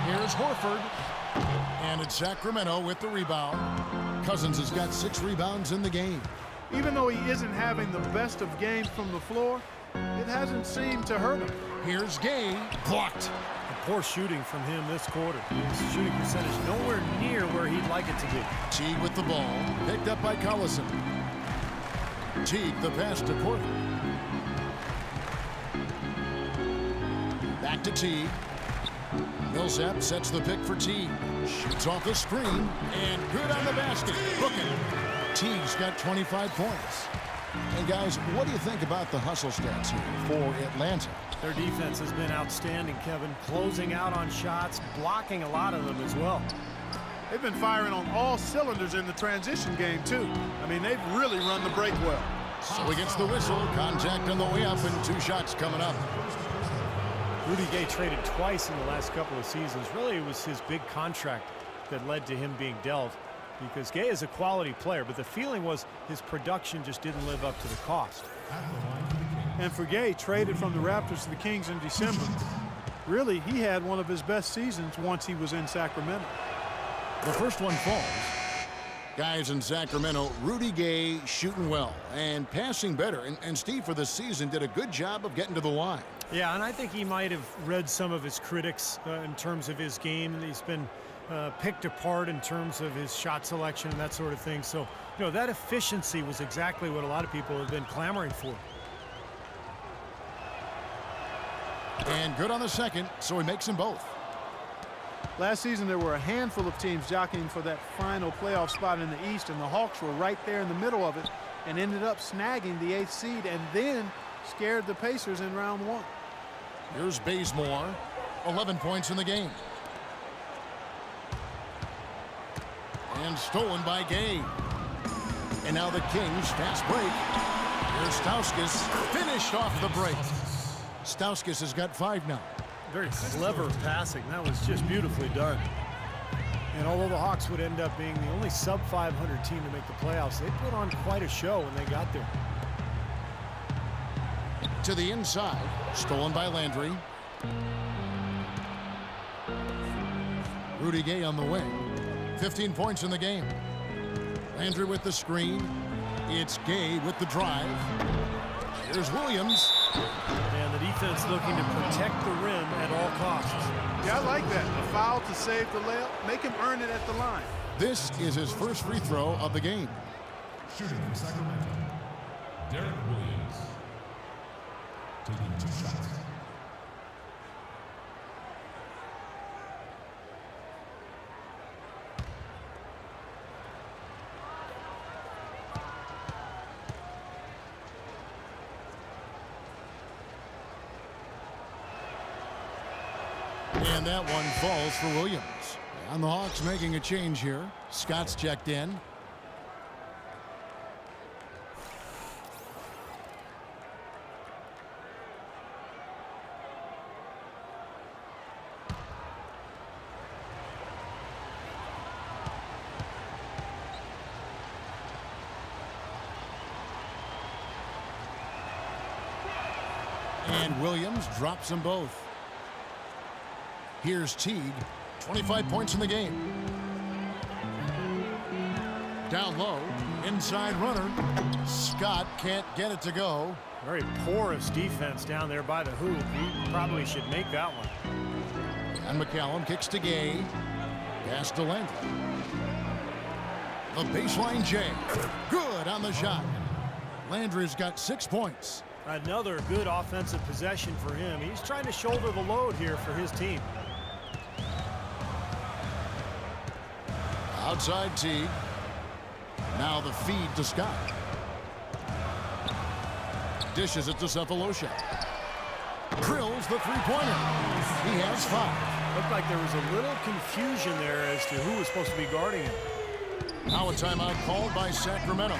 Here's Horford. And it's Sacramento with the rebound. Cousins has got 6 rebounds in the game. Even though he isn't having the best of games from the floor, it hasn't seemed to hurt him. Here's Gay. Blocked. Poor shooting from him this quarter. His shooting percentage nowhere near where he'd like it to be. Teague with the ball. Picked up by Collison. Teague the pass to Porter. Back to Teague. Millsap sets the pick for Teague. Shoots off the screen. And good on the basket. Booking. Teague's got 25 points. And guys, what do you think about the hustle stats here for Atlanta? Their defense has been outstanding, Kevin. Closing out on shots, blocking a lot of them as well. They've been firing on all cylinders in the transition game, too. I mean, they've really run the break well. So he gets the whistle. Contact on the way up and 2 shots coming up. Rudy Gay traded twice in the last couple of seasons. Really, it was his big contract that led to him being dealt, because Gay is a quality player, but the feeling was his production just didn't live up to the cost. And for Gay, traded from the Raptors to the Kings in December. Really, he had one of his best seasons once he was in Sacramento. The first one falls. Guys in Sacramento, Rudy Gay shooting well and passing better. And Steve, for the season, did a good job of getting to the line. Yeah, and I think he might have read some of his critics in terms of his game. He's been picked apart in terms of his shot selection and that sort of thing. So, you know, that efficiency was exactly what a lot of people have been clamoring for. And good on the second, so he makes them both. Last season, there were a handful of teams jockeying for that final playoff spot in the East, and the Hawks were right there in the middle of it and ended up snagging the 8th seed and then scared the Pacers in round 1. Here's Bazemore, 11 points in the game. And stolen by Gay. And now the Kings fast break. Here's Stauskas, finished off the break. Stauskas has got 5 now. Very clever passing. That was just beautifully done. And although the Hawks would end up being the only sub-500 team to make the playoffs, they put on quite a show when they got there. To the inside, stolen by Landry. Rudy Gay on the wing. 15 points in the game. Landry with the screen. It's Gay with the drive. Here's Williams. And the defense looking to protect the rim at all costs. Yeah, I like that. A foul to save the layup. Make him earn it at the line. This is his first free throw of the game. Shooting from Sacramento, Derek Williams. Taking 2 shots. And that one falls for Williams. And the Hawks making a change here. Scott's checked in. And Williams drops them both. Here's Teague, 25 points in the game. Down low, inside runner. Scott can't get it to go. Very porous defense down there by the hoop. He probably should make that one. And McCallum kicks to Gay. Pass to Landry. The baseline J. Good on the shot. Landry's got 6 points. Another good offensive possession for him. He's trying to shoulder the load here for his team. Outside Teague. Now the feed to Scott. Dishes it to Cephalosha. Drills the three-pointer. He has 5. Looked like there was a little confusion there as to who was supposed to be guarding him. Now a timeout called by Sacramento.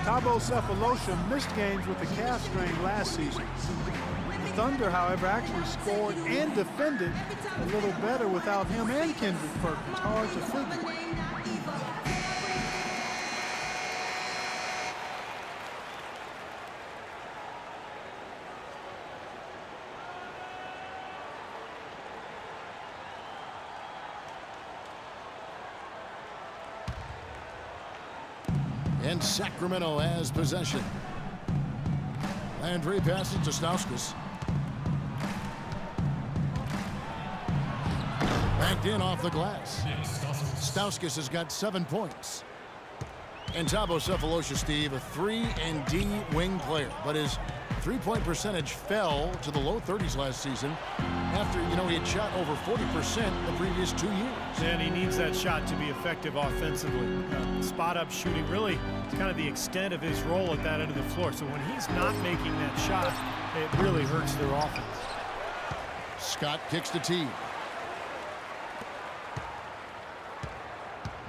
Thabo Cephalosha missed games with a calf strain last season. The Thunder, however, actually scored and defended a little better without him and Kendrick Perkins. Hard to figure. And Sacramento has possession. Landry passes to Stauskas. Backed in off the glass. Stauskas has got 7 points. And Thabo Cephalosha, Steve, a 3-and-D wing player, but his three-point percentage fell to the low 30s last season after, he had shot over 40% the previous 2 years. And he needs that shot to be effective offensively. Spot-up shooting really is kind of the extent of his role at that end of the floor. So when he's not making that shot, it really hurts their offense. Scott kicks to Teague.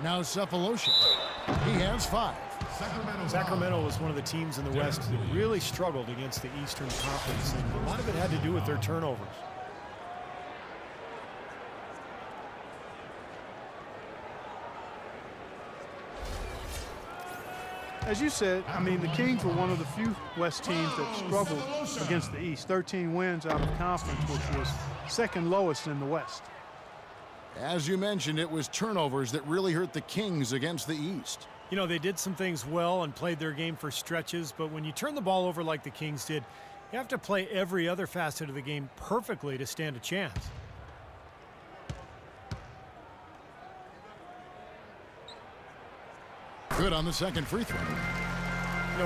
Now Cephalosha. He has 5. Sacramento was one of the teams in the West that really struggled against the Eastern Conference, and a lot of it had to do with their turnovers. As you said, the Kings were one of the few West teams that struggled against the East. 13 wins out of conference, which was second lowest in the West. As you mentioned, it was turnovers that really hurt the Kings against the East. They did some things well and played their game for stretches, but when you turn the ball over like the Kings did, you have to play every other facet of the game perfectly to stand a chance. Good on the second free throw.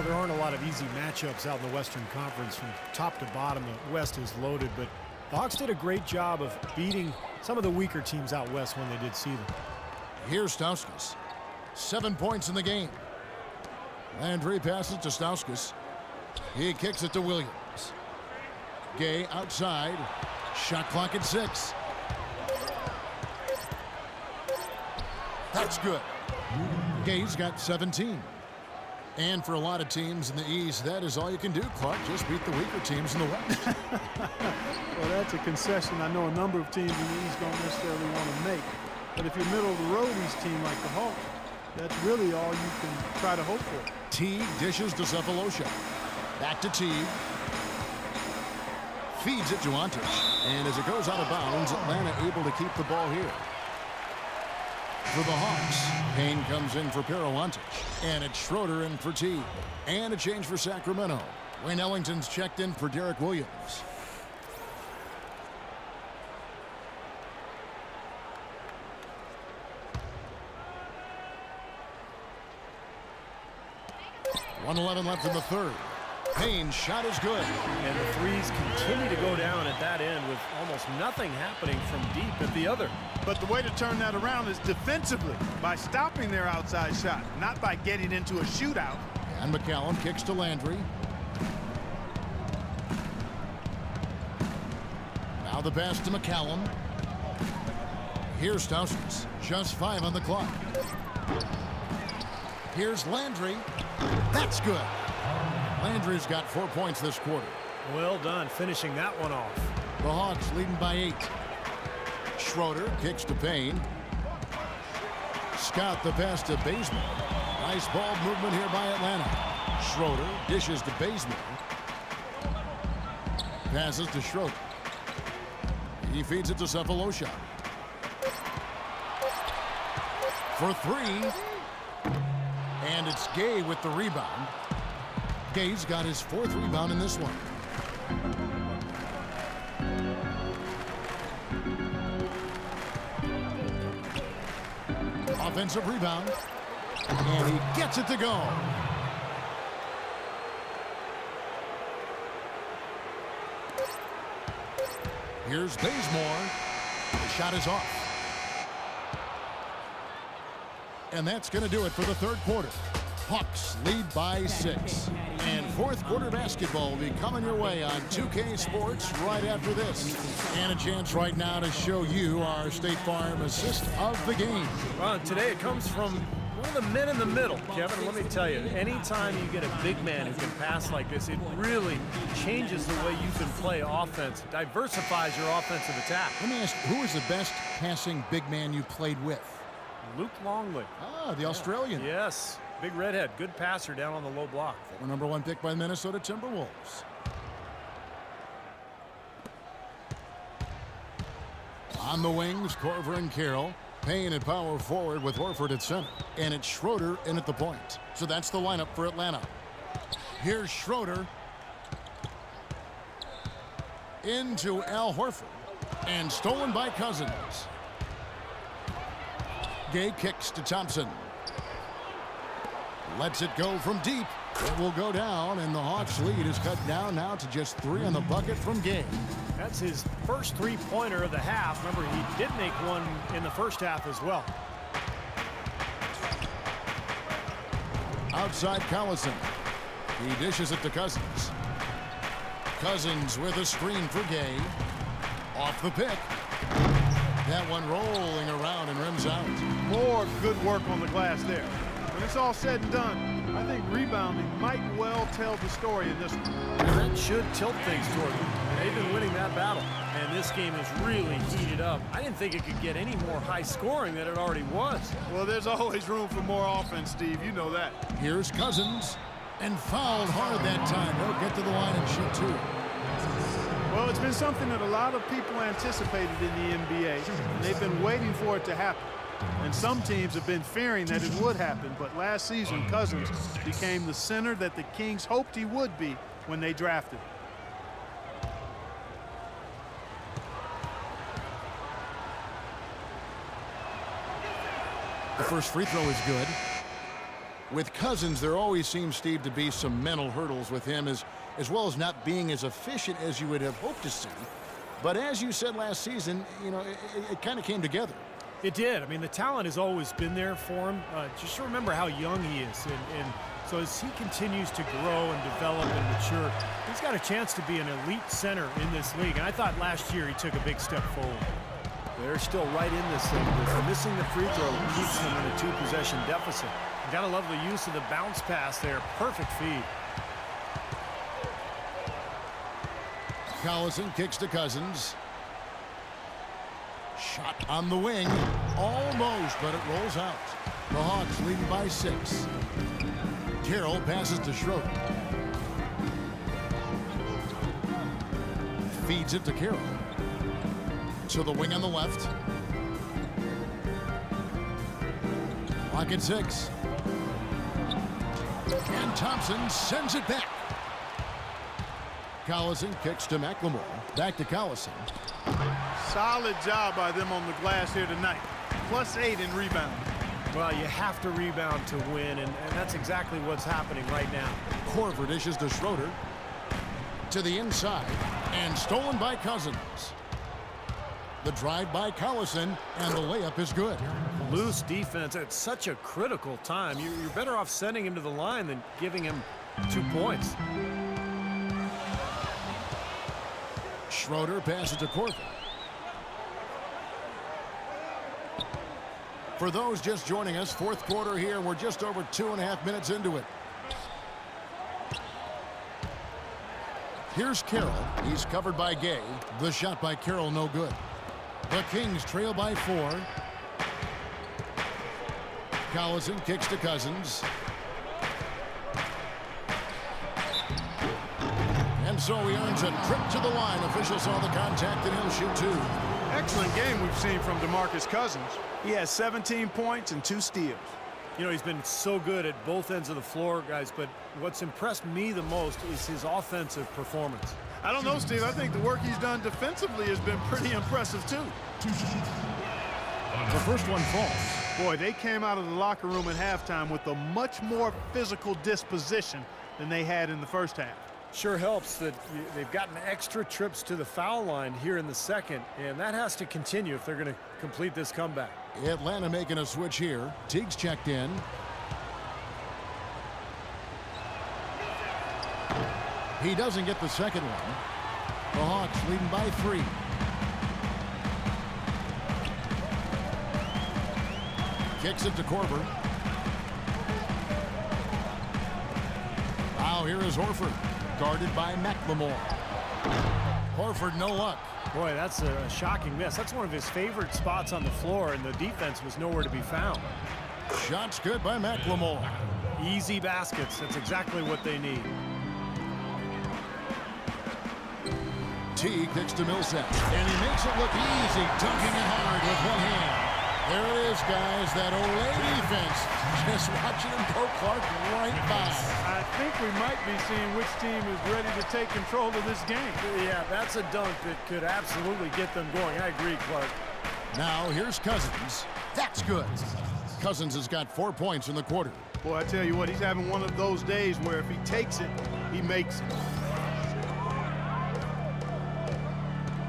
There aren't a lot of easy matchups out in the Western Conference. From top to bottom, the West is loaded, but the Hawks did a great job of beating some of the weaker teams out West when they did see them. Here's Stauskas. 7 points in the game. Landry passes to Stauskas. He kicks it to Williams. Gay outside. Shot clock at 6. That's good. Gay's got 17. And for a lot of teams in the East, that is all you can do, Clark. Just beat the weaker teams in the West. Well, that's a concession I know a number of teams in the East don't necessarily want to make. But if you're middle of the road East team like the Hawks, that's really all you can try to hope for. Teague dishes to Cephalosha. Back to Teague. Feeds it to Antich. And as it goes out of bounds, Atlanta able to keep the ball here. For the Hawks, Payne comes in for Pero Antich. And it's Schroeder in for Teague. And a change for Sacramento. Wayne Ellington's checked in for Derek Williams. .111 left in the third. Payne's shot is good. And the threes continue to go down at that end with almost nothing happening from deep at the other. But the way to turn that around is defensively, by stopping their outside shot, not by getting into a shootout. And McCallum kicks to Landry. Now the pass to McCallum. Here's Stauskas. Just 5 on the clock. Here's Landry. That's good. Landry's got 4 points this quarter. Well done finishing that one off. The Hawks leading by 8. Schroeder kicks to Payne. Scott the pass to Bazemore. Nice ball movement here by Atlanta. Schroeder dishes to Bazemore. Passes to Schroeder. He feeds it to Cephalosha. For 3. And it's Gay with the rebound. Gay's got his 4th rebound in this one. Offensive rebound. And he gets it to go. Here's Bazemore. The shot is off. And that's going to do it for the third quarter. Hawks lead by 6. And fourth quarter basketball will be coming your way on 2K Sports right after this. And a chance right now to show you our State Farm assist of the game. Well, today it comes from one of the men in the middle, Kevin. Let me tell you, anytime you get a big man who can pass like this, it really changes the way you can play offense. It diversifies your offensive attack. Let me ask, who is the best passing big man you played with? Luke Longley. Ah, the Australian. Yes. Big redhead, good passer down on the low block. Former #1 pick by the Minnesota Timberwolves. On the wings, Corver and Carroll. Payne at power forward with Horford at center. And it's Schroeder in at the point. So that's the lineup for Atlanta. Here's Schroeder. Into Al Horford. And stolen by Cousins. Gay kicks to Thompson. Lets it go from deep. It will go down, and the Hawks' lead is cut down now to just 3 on the bucket from Gay. That's his first three-pointer of the half. Remember, he did make one in the first half as well. Outside Collison. He dishes it to Cousins. Cousins with a screen for Gay. Off the pick. That one rolling around and rims out. More good work on the glass there. When it's all said and done, I think rebounding might well tell the story in this one. And that should tilt things toward them. They've been winning that battle. And this game is really heated up. I didn't think it could get any more high scoring than it already was. Well, there's always room for more offense, Steve. You know that. Here's Cousins. And fouled hard that time. He'll get to the line and shoot 2. Well, it's been something that a lot of people anticipated in the NBA, and they've been waiting for it to happen. And some teams have been fearing that it would happen, but last season, Cousins became the center that the Kings hoped he would be when they drafted him. The first free throw is good. With Cousins, there always seems, Steve, to be some mental hurdles with him as well as not being as efficient as you would have hoped to see. But as you said last season, you know, it kind of came together. It did. I mean, the talent has always been there for him. Just remember how young he is. And so as he continues to grow and develop and mature, he's got a chance to be an elite center in this league. And I thought last year he took a big step forward. They're still right in this thing. Missing the free throw keeps them in a 2-possession deficit. You gotta love the use of the bounce pass there. Perfect feed. Collison kicks to Cousins. Shot on the wing. Almost, but it rolls out. The Hawks leading by 6. Carroll passes to Schroeder. Feeds it to Carroll. To the wing on the left. Clock at 6. And Thompson sends it back. Collison kicks to McLemore. Back to Collison. Solid job by them on the glass here tonight. +8 in rebound. Well, you have to rebound to win, and that's exactly what's happening right now. Corver dishes to Schroeder. To the inside. And stolen by Cousins. The drive by Collison, and the layup is good. Loose defense at such a critical time. You're better off sending him to the line than giving him 2 points. Schroeder passes to Corver. For those just joining us, fourth quarter here. We're just over 2.5 minutes into it. Here's Carroll. He's covered by Gay. The shot by Carroll, no good. The Kings trail by 4. Collison kicks to Cousins. And so he earns a trip to the line. Officials saw the contact, and he'll shoot 2. Excellent game we've seen from DeMarcus Cousins. He has 17 points and 2 steals. You know, he's been so good at both ends of the floor, guys, but what's impressed me the most is his offensive performance. I don't know, Steve. I think the work he's done defensively has been pretty impressive, too. The first one falls. Boy, they came out of the locker room at halftime with a much more physical disposition than they had in the first half. Sure helps that they've gotten extra trips to the foul line here in the second, and that has to continue if they're going to complete this comeback. Atlanta making a switch here. Teague's checked in. He doesn't get the second one. The Hawks leading by 3. Kicks it to Korver. Now here is Horford, guarded by McLemore. Horford, no luck. Boy, that's a shocking miss. That's one of his favorite spots on the floor, and the defense was nowhere to be found. Shots good by McLemore. Easy baskets. That's exactly what they need. Teague kicks to Millsap, and he makes it look easy, dunking it hard with one hand. There it is, guys, that Olay defense. Just watching him go Clark right by. I think we might be seeing which team is ready to take control of this game. Yeah, that's a dunk that could absolutely get them going. I agree, Clark. Now here's Cousins. That's good. Cousins has got 4 points in the quarter. Boy, I tell you what, he's having one of those days where if he takes it, he makes it.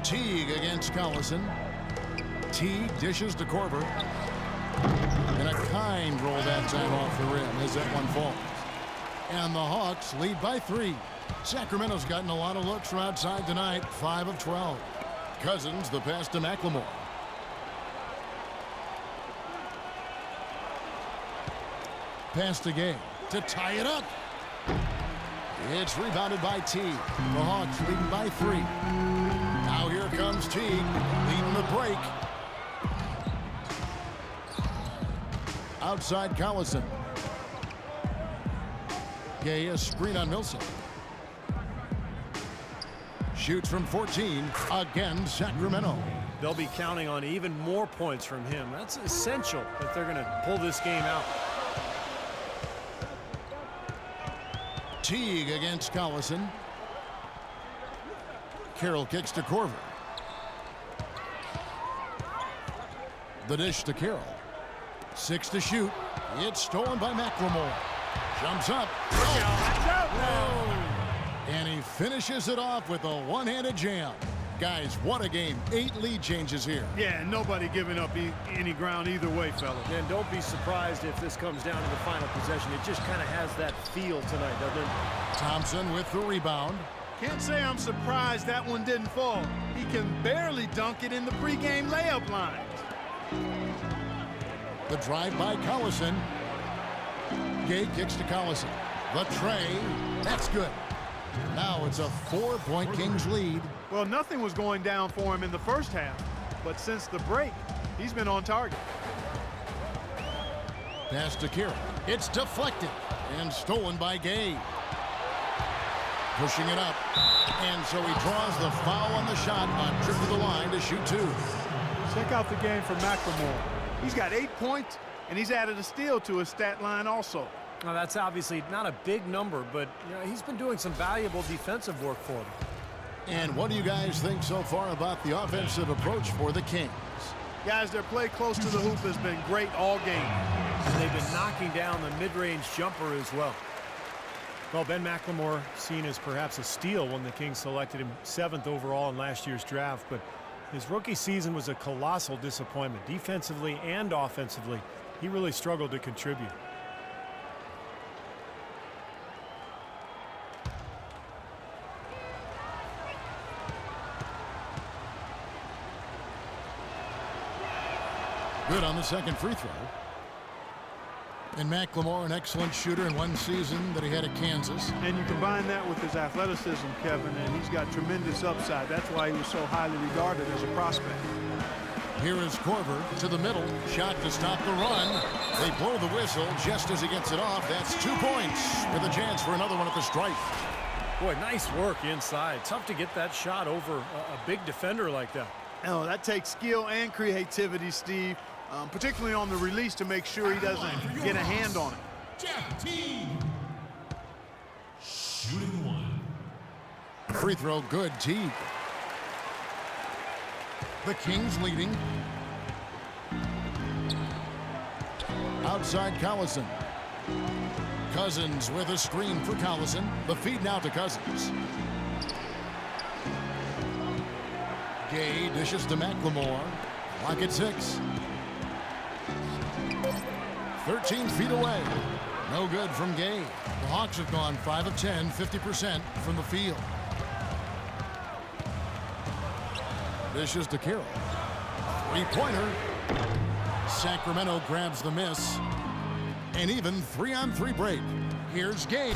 Teague against Collison. Teague dishes to Korver. And a kind roll that time off the rim as that one falls. And the Hawks lead by 3. Sacramento's gotten a lot of looks from outside tonight, 5 of 12. Cousins, the pass to McLemore. Pass to Gay to tie it up. It's rebounded by Teague. The Hawks leading by 3. Now here comes Teague, leading the break. Outside Collison. Gay, a screen on Millsap. Shoots from 14. Again, Sacramento. They'll be counting on even more points from him. That's essential if they're going to pull this game out. Teague against Collison. Carroll kicks to Korver. The dish to Carroll. 6 to shoot. It's stolen by McLemore. Jumps up. Whoa. And he finishes it off with a one-handed jam. Guys, what a game. 8 lead changes here. Yeah, nobody giving up any ground either way, fellas. And don't be surprised if this comes down to the final possession. It just kind of has that feel tonight, doesn't it? Thompson with the rebound. Can't say I'm surprised that one didn't fall. He can barely dunk it in the pregame layup line. The drive by Collison. Gay kicks to Collison. The tray. That's good. Now it's a 4-point Kings lead. Well, nothing was going down for him in the first half, but since the break, he's been on target. Pass to Carroll. It's deflected and stolen by Gay. Pushing it up. And so he draws the foul on the shot on trip to the line to shoot 2. Check out the game for McLemore. He's got 8 points, and he's added a steal to his stat line also. Now, that's obviously not a big number, but he's been doing some valuable defensive work for them. And what do you guys think so far about the offensive approach for the Kings? Guys, their play close to the hoop has been great all game. And they've been knocking down the mid-range jumper as well. Well, Ben McLemore seen as perhaps a steal when the Kings selected him 7th overall in last year's draft, but his rookie season was a colossal disappointment. Defensively and offensively, he really struggled to contribute. Good on the second free throw. And McLemore, an excellent shooter in one season that he had at Kansas. And you combine that with his athleticism, Kevin, and he's got tremendous upside. That's why he was so highly regarded as a prospect. Here is Korver to the middle. Shot to stop the run. They blow the whistle just as he gets it off. That's 2 points with a chance for another one at the stripe. Boy, nice work inside. Tough to get that shot over a big defender like that. Oh, that takes skill and creativity, Steve. Particularly on the release to make sure he doesn't get a hand on it. Jeff Teague. Shooting 1. Free throw good, Teague. The Kings leading. outside Collison. Cousins with a screen for Collison. The feed now to Cousins. Gay dishes to McLemore. Clock at 6. 13 feet away. No good from Gay. The Hawks have gone 5 of 10, 50% from the field. Dishes to Carroll. Three-pointer. Sacramento grabs the miss. An even 3-on-3 break. Here's Gay.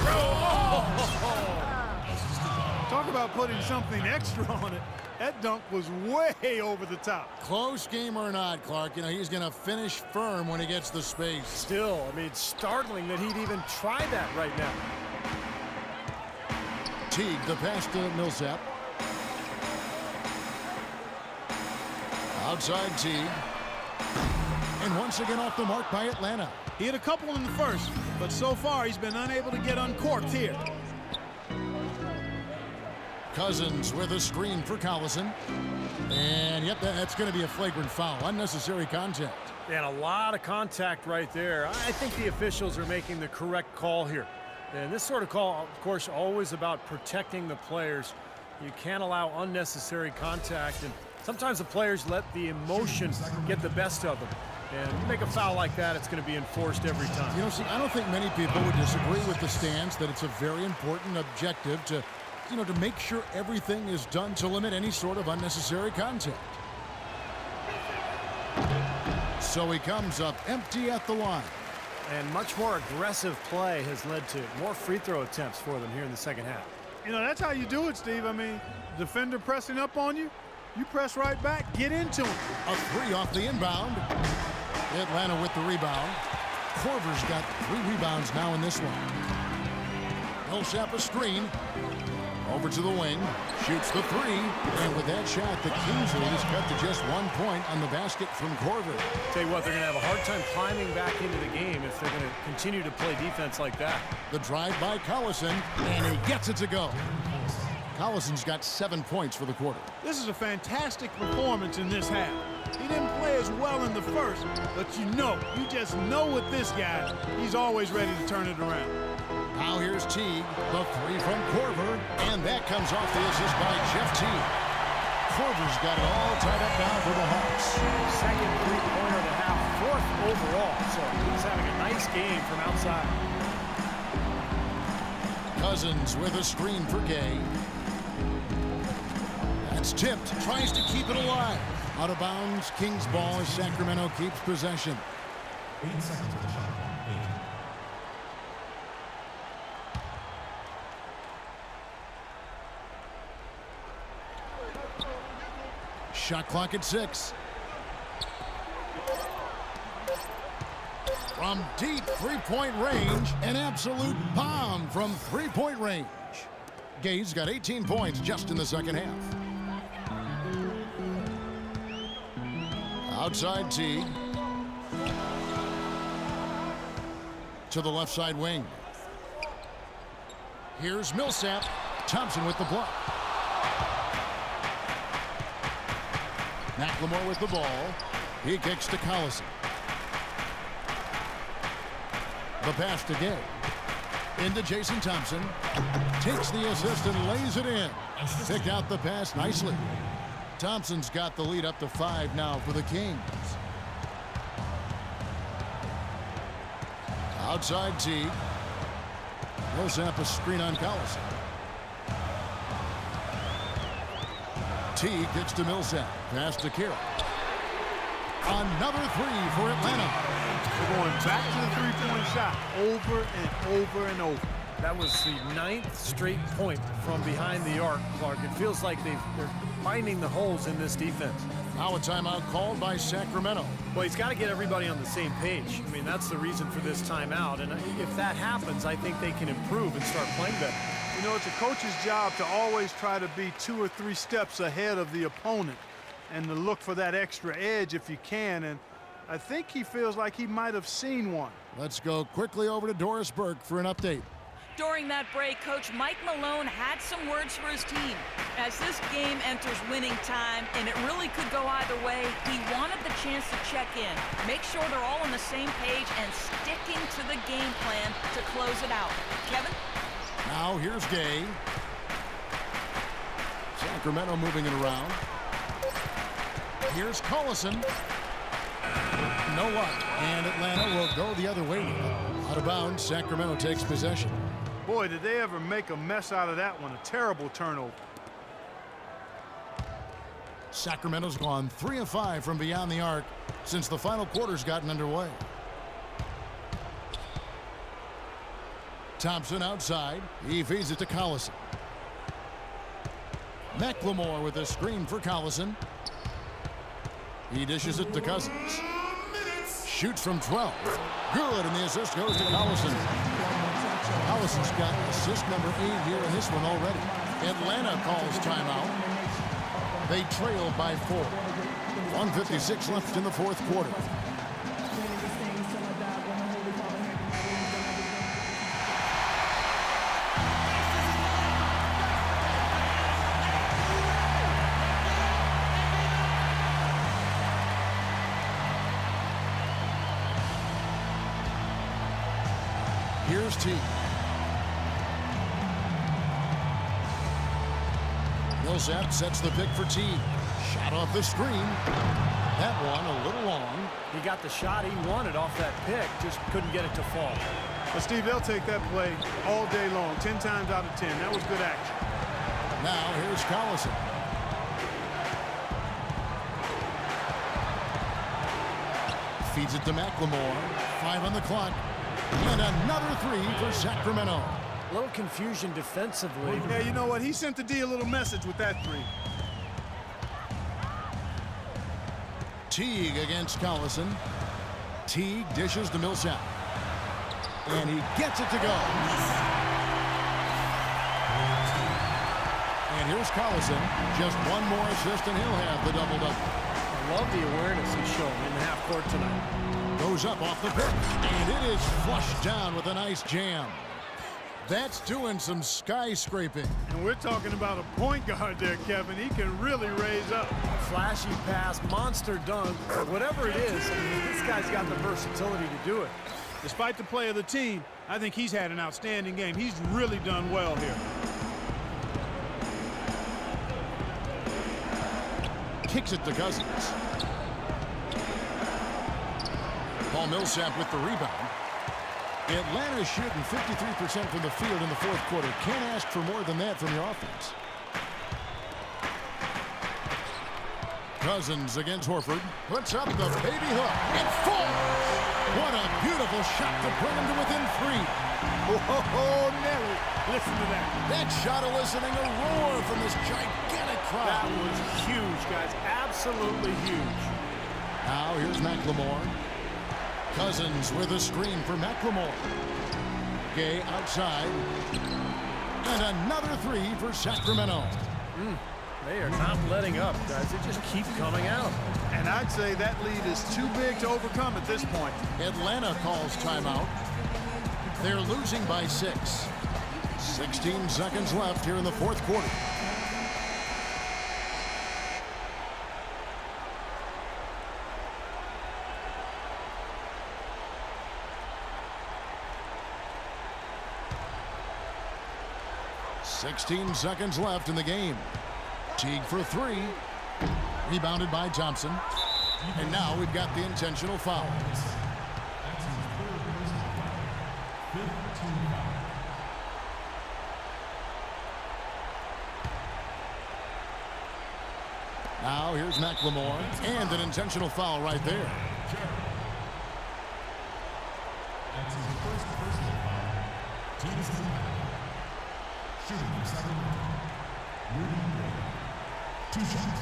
Talk about putting something extra on it. That dunk was way over the top. Close game or not, Clark, you know, he's going to finish firm when he gets the space. Still, I mean, it's startling that he'd even try that right now. Teague, the pass to Millsap. Outside Teague. And once again off the mark by Atlanta. He had a couple in the first, but so far he's been unable to get uncorked here. Cousins with a screen for Collison. And, yep, that's going to be a flagrant foul. Unnecessary contact. And a lot of contact right there. I think the officials are making the correct call here. And this sort of call, of course, always about protecting the players. You can't allow unnecessary contact. And sometimes the players let the emotion get the best of them. And you make a foul like that, it's going to be enforced every time. You know, see, I don't think many people would disagree with the stance that it's a very important objective to make sure everything is done to limit any sort of unnecessary contact. So he comes up empty at the line. And much more aggressive play has led to more free throw attempts for them here in the second half. You know, that's how you do it, Steve. I mean, defender pressing up on you, you press right back, get into him. A three off the inbound. Atlanta with the rebound. Korver's got 3 rebounds now in this one. Millsap a screen. Over to the wing. Shoots the 3. And with that shot, the Kings lead is cut to just 1 point on the basket from Korver. Tell you what, they're going to have a hard time climbing back into the game if they're going to continue to play defense like that. The drive by Collison, and he gets it to go. Collison's got 7 points for the quarter. This is a fantastic performance in this half. He didn't play as well in the first, but you just know with this guy, he's always ready to turn it around. Now here's Teague, the 3 from Korver, and that comes off the assist by Jeff Teague. Korver's got it all tied up now for the Hawks. Second three-pointer of the half, 4th overall, so he's having a nice game from outside. Cousins with a screen for Gay. That's tipped, tries to keep it alive. Out of bounds, Kings ball as Sacramento keeps possession. 8 seconds to the shot. 8. Shot clock at 6. From deep three-point range, an absolute bomb from three-point range. Gay's got 18 points just in the second half. Outside Teague. To the left side wing. Here's Millsap. Thompson with the block. McLemore with the ball. He kicks to Collison. The pass to Gay. Into Jason Thompson. Takes the assist and lays it in. Picked out the pass nicely. Thompson's got the lead up to 5 now for the Kings. Outside Teague. Millsap a screen on Collison. Teague gets to Millsap. Pass to Carroll. Another 3 for Atlanta. They're going back to the three-point shot over and over and over. That was the 9th straight point from behind the arc, Clark. It feels like they're finding the holes in this defense. Now a timeout called by Sacramento. Well, he's got to get everybody on the same page. I mean, that's the reason for this timeout. And if that happens, I think they can improve and start playing better. You know, it's a coach's job to always try to be 2 or 3 steps ahead of the opponent and to look for that extra edge if you can. And I think he feels like he might have seen one. Let's go quickly over to Doris Burke for an update. During that break, Coach Mike Malone had some words for his team. As this game enters winning time, and it really could go either way, he wanted the chance to check in, make sure they're all on the same page, and sticking to the game plan to close it out. Kevin? Now here's Gay. Sacramento moving it around. Here's Collison. No luck, and Atlanta will go the other way. Out of bounds, Sacramento takes possession. Boy, did they ever make a mess out of that one. A terrible turnover. Sacramento's gone 3 of 5 from beyond the arc since the final quarter's gotten underway. Thompson outside. He feeds it to Collison. McLemore with a screen for Collison. He dishes it to Cousins. Shoots from 12. Good, and the assist goes to Collison. Collison's got assist number 8 here in this one already. Atlanta calls timeout. They trail by 4. 1:56 left in the fourth quarter. Here's T. Millsap sets the pick for T. Shot off the screen. That one a little long. He got the shot he wanted off that pick, just couldn't get it to fall. But Steve, they'll take that play all day long, 10 times out of 10. That was good action. Now here's Collison. Feeds it to McLemore. 5 on the clock. And another 3 for Sacramento. A little confusion defensively. Yeah, you know what? He sent the D a little message with that 3. Teague against Collison. Teague dishes to Millsap. And he gets it to go. And here's Collison. Just one more assist and he'll have the double-double. I love the awareness he's showing in the half court tonight. Goes up off the pick. And it is flushed down with a nice jam. That's doing some skyscraping. And we're talking about a point guard there, Kevin. He can really raise up. Flashy pass, monster dunk, whatever it is, I mean, this guy's got the versatility to do it. Despite the play of the team, I think he's had an outstanding game. He's really done well here. Kicks it to Cousins. Paul Millsap with the rebound. Atlanta's shooting 53% from the field in the fourth quarter. Can't ask for more than that from your offense. Cousins against Horford. Puts up the baby hook. It falls! What a beautiful shot to bring him to within 3. Oh, Nelly. Listen to that. That shot eliciting a roar from this gigantic crowd. That was huge, guys. Absolutely huge. Now here's McLemore. Cousins with a screen for McLemore. Gay outside. And another 3 for Sacramento. They are not letting up, guys. They just keep coming out. And I'd say that lead is too big to overcome at this point. Atlanta calls timeout. They're losing by 6. 16 seconds left here in the fourth quarter. .16 seconds left in the game. Teague for 3. Rebounded by Thompson. And now we've got the intentional foul. Now here's McLemore. And an intentional foul right there. That's his first personal foul. Team is shooting for Sacramento. Rudy Gay. 2 shots.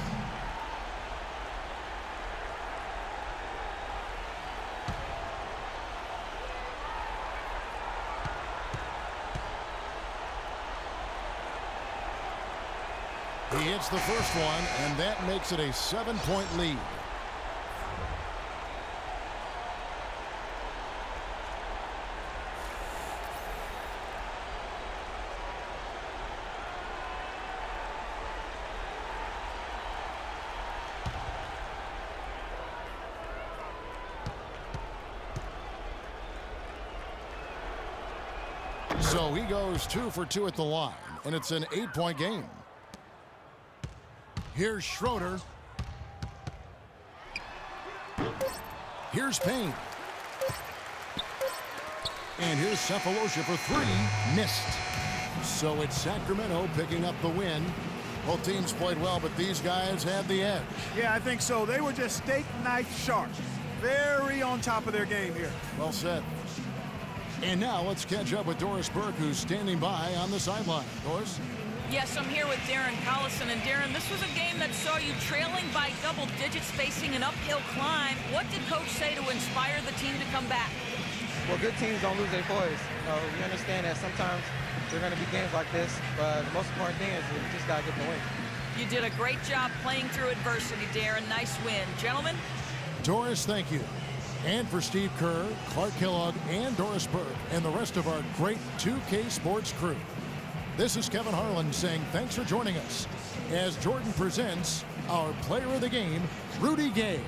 He hits the first one, and that makes it a 7-point lead. So he goes 2 for 2 at the line, and it's an 8-point game. Here's Schroeder. Here's Payne. And here's Cephalosha for 3. Missed. So it's Sacramento picking up the win. Both teams played well, but these guys had the edge. Yeah, I think so. They were just steak knife sharp. Very on top of their game here. Well said. And now let's catch up with Doris Burke, who's standing by on the sideline. Doris? Yes, I'm here with Darren Collison. And Darren, this was a game that saw you trailing by double digits, facing an uphill climb. What did Coach say to inspire the team to come back? Well, good teams don't lose their poise. You understand that sometimes there are going to be games like this, but the most important thing is you just got to get the win. You did a great job playing through adversity, Darren. Nice win. Gentlemen? Doris, thank you. And for Steve Kerr, Clark Kellogg, and Doris Burke, and the rest of our great 2K Sports crew. This is Kevin Harlan saying thanks for joining us as Jordan presents our player of the game, Rudy Gay.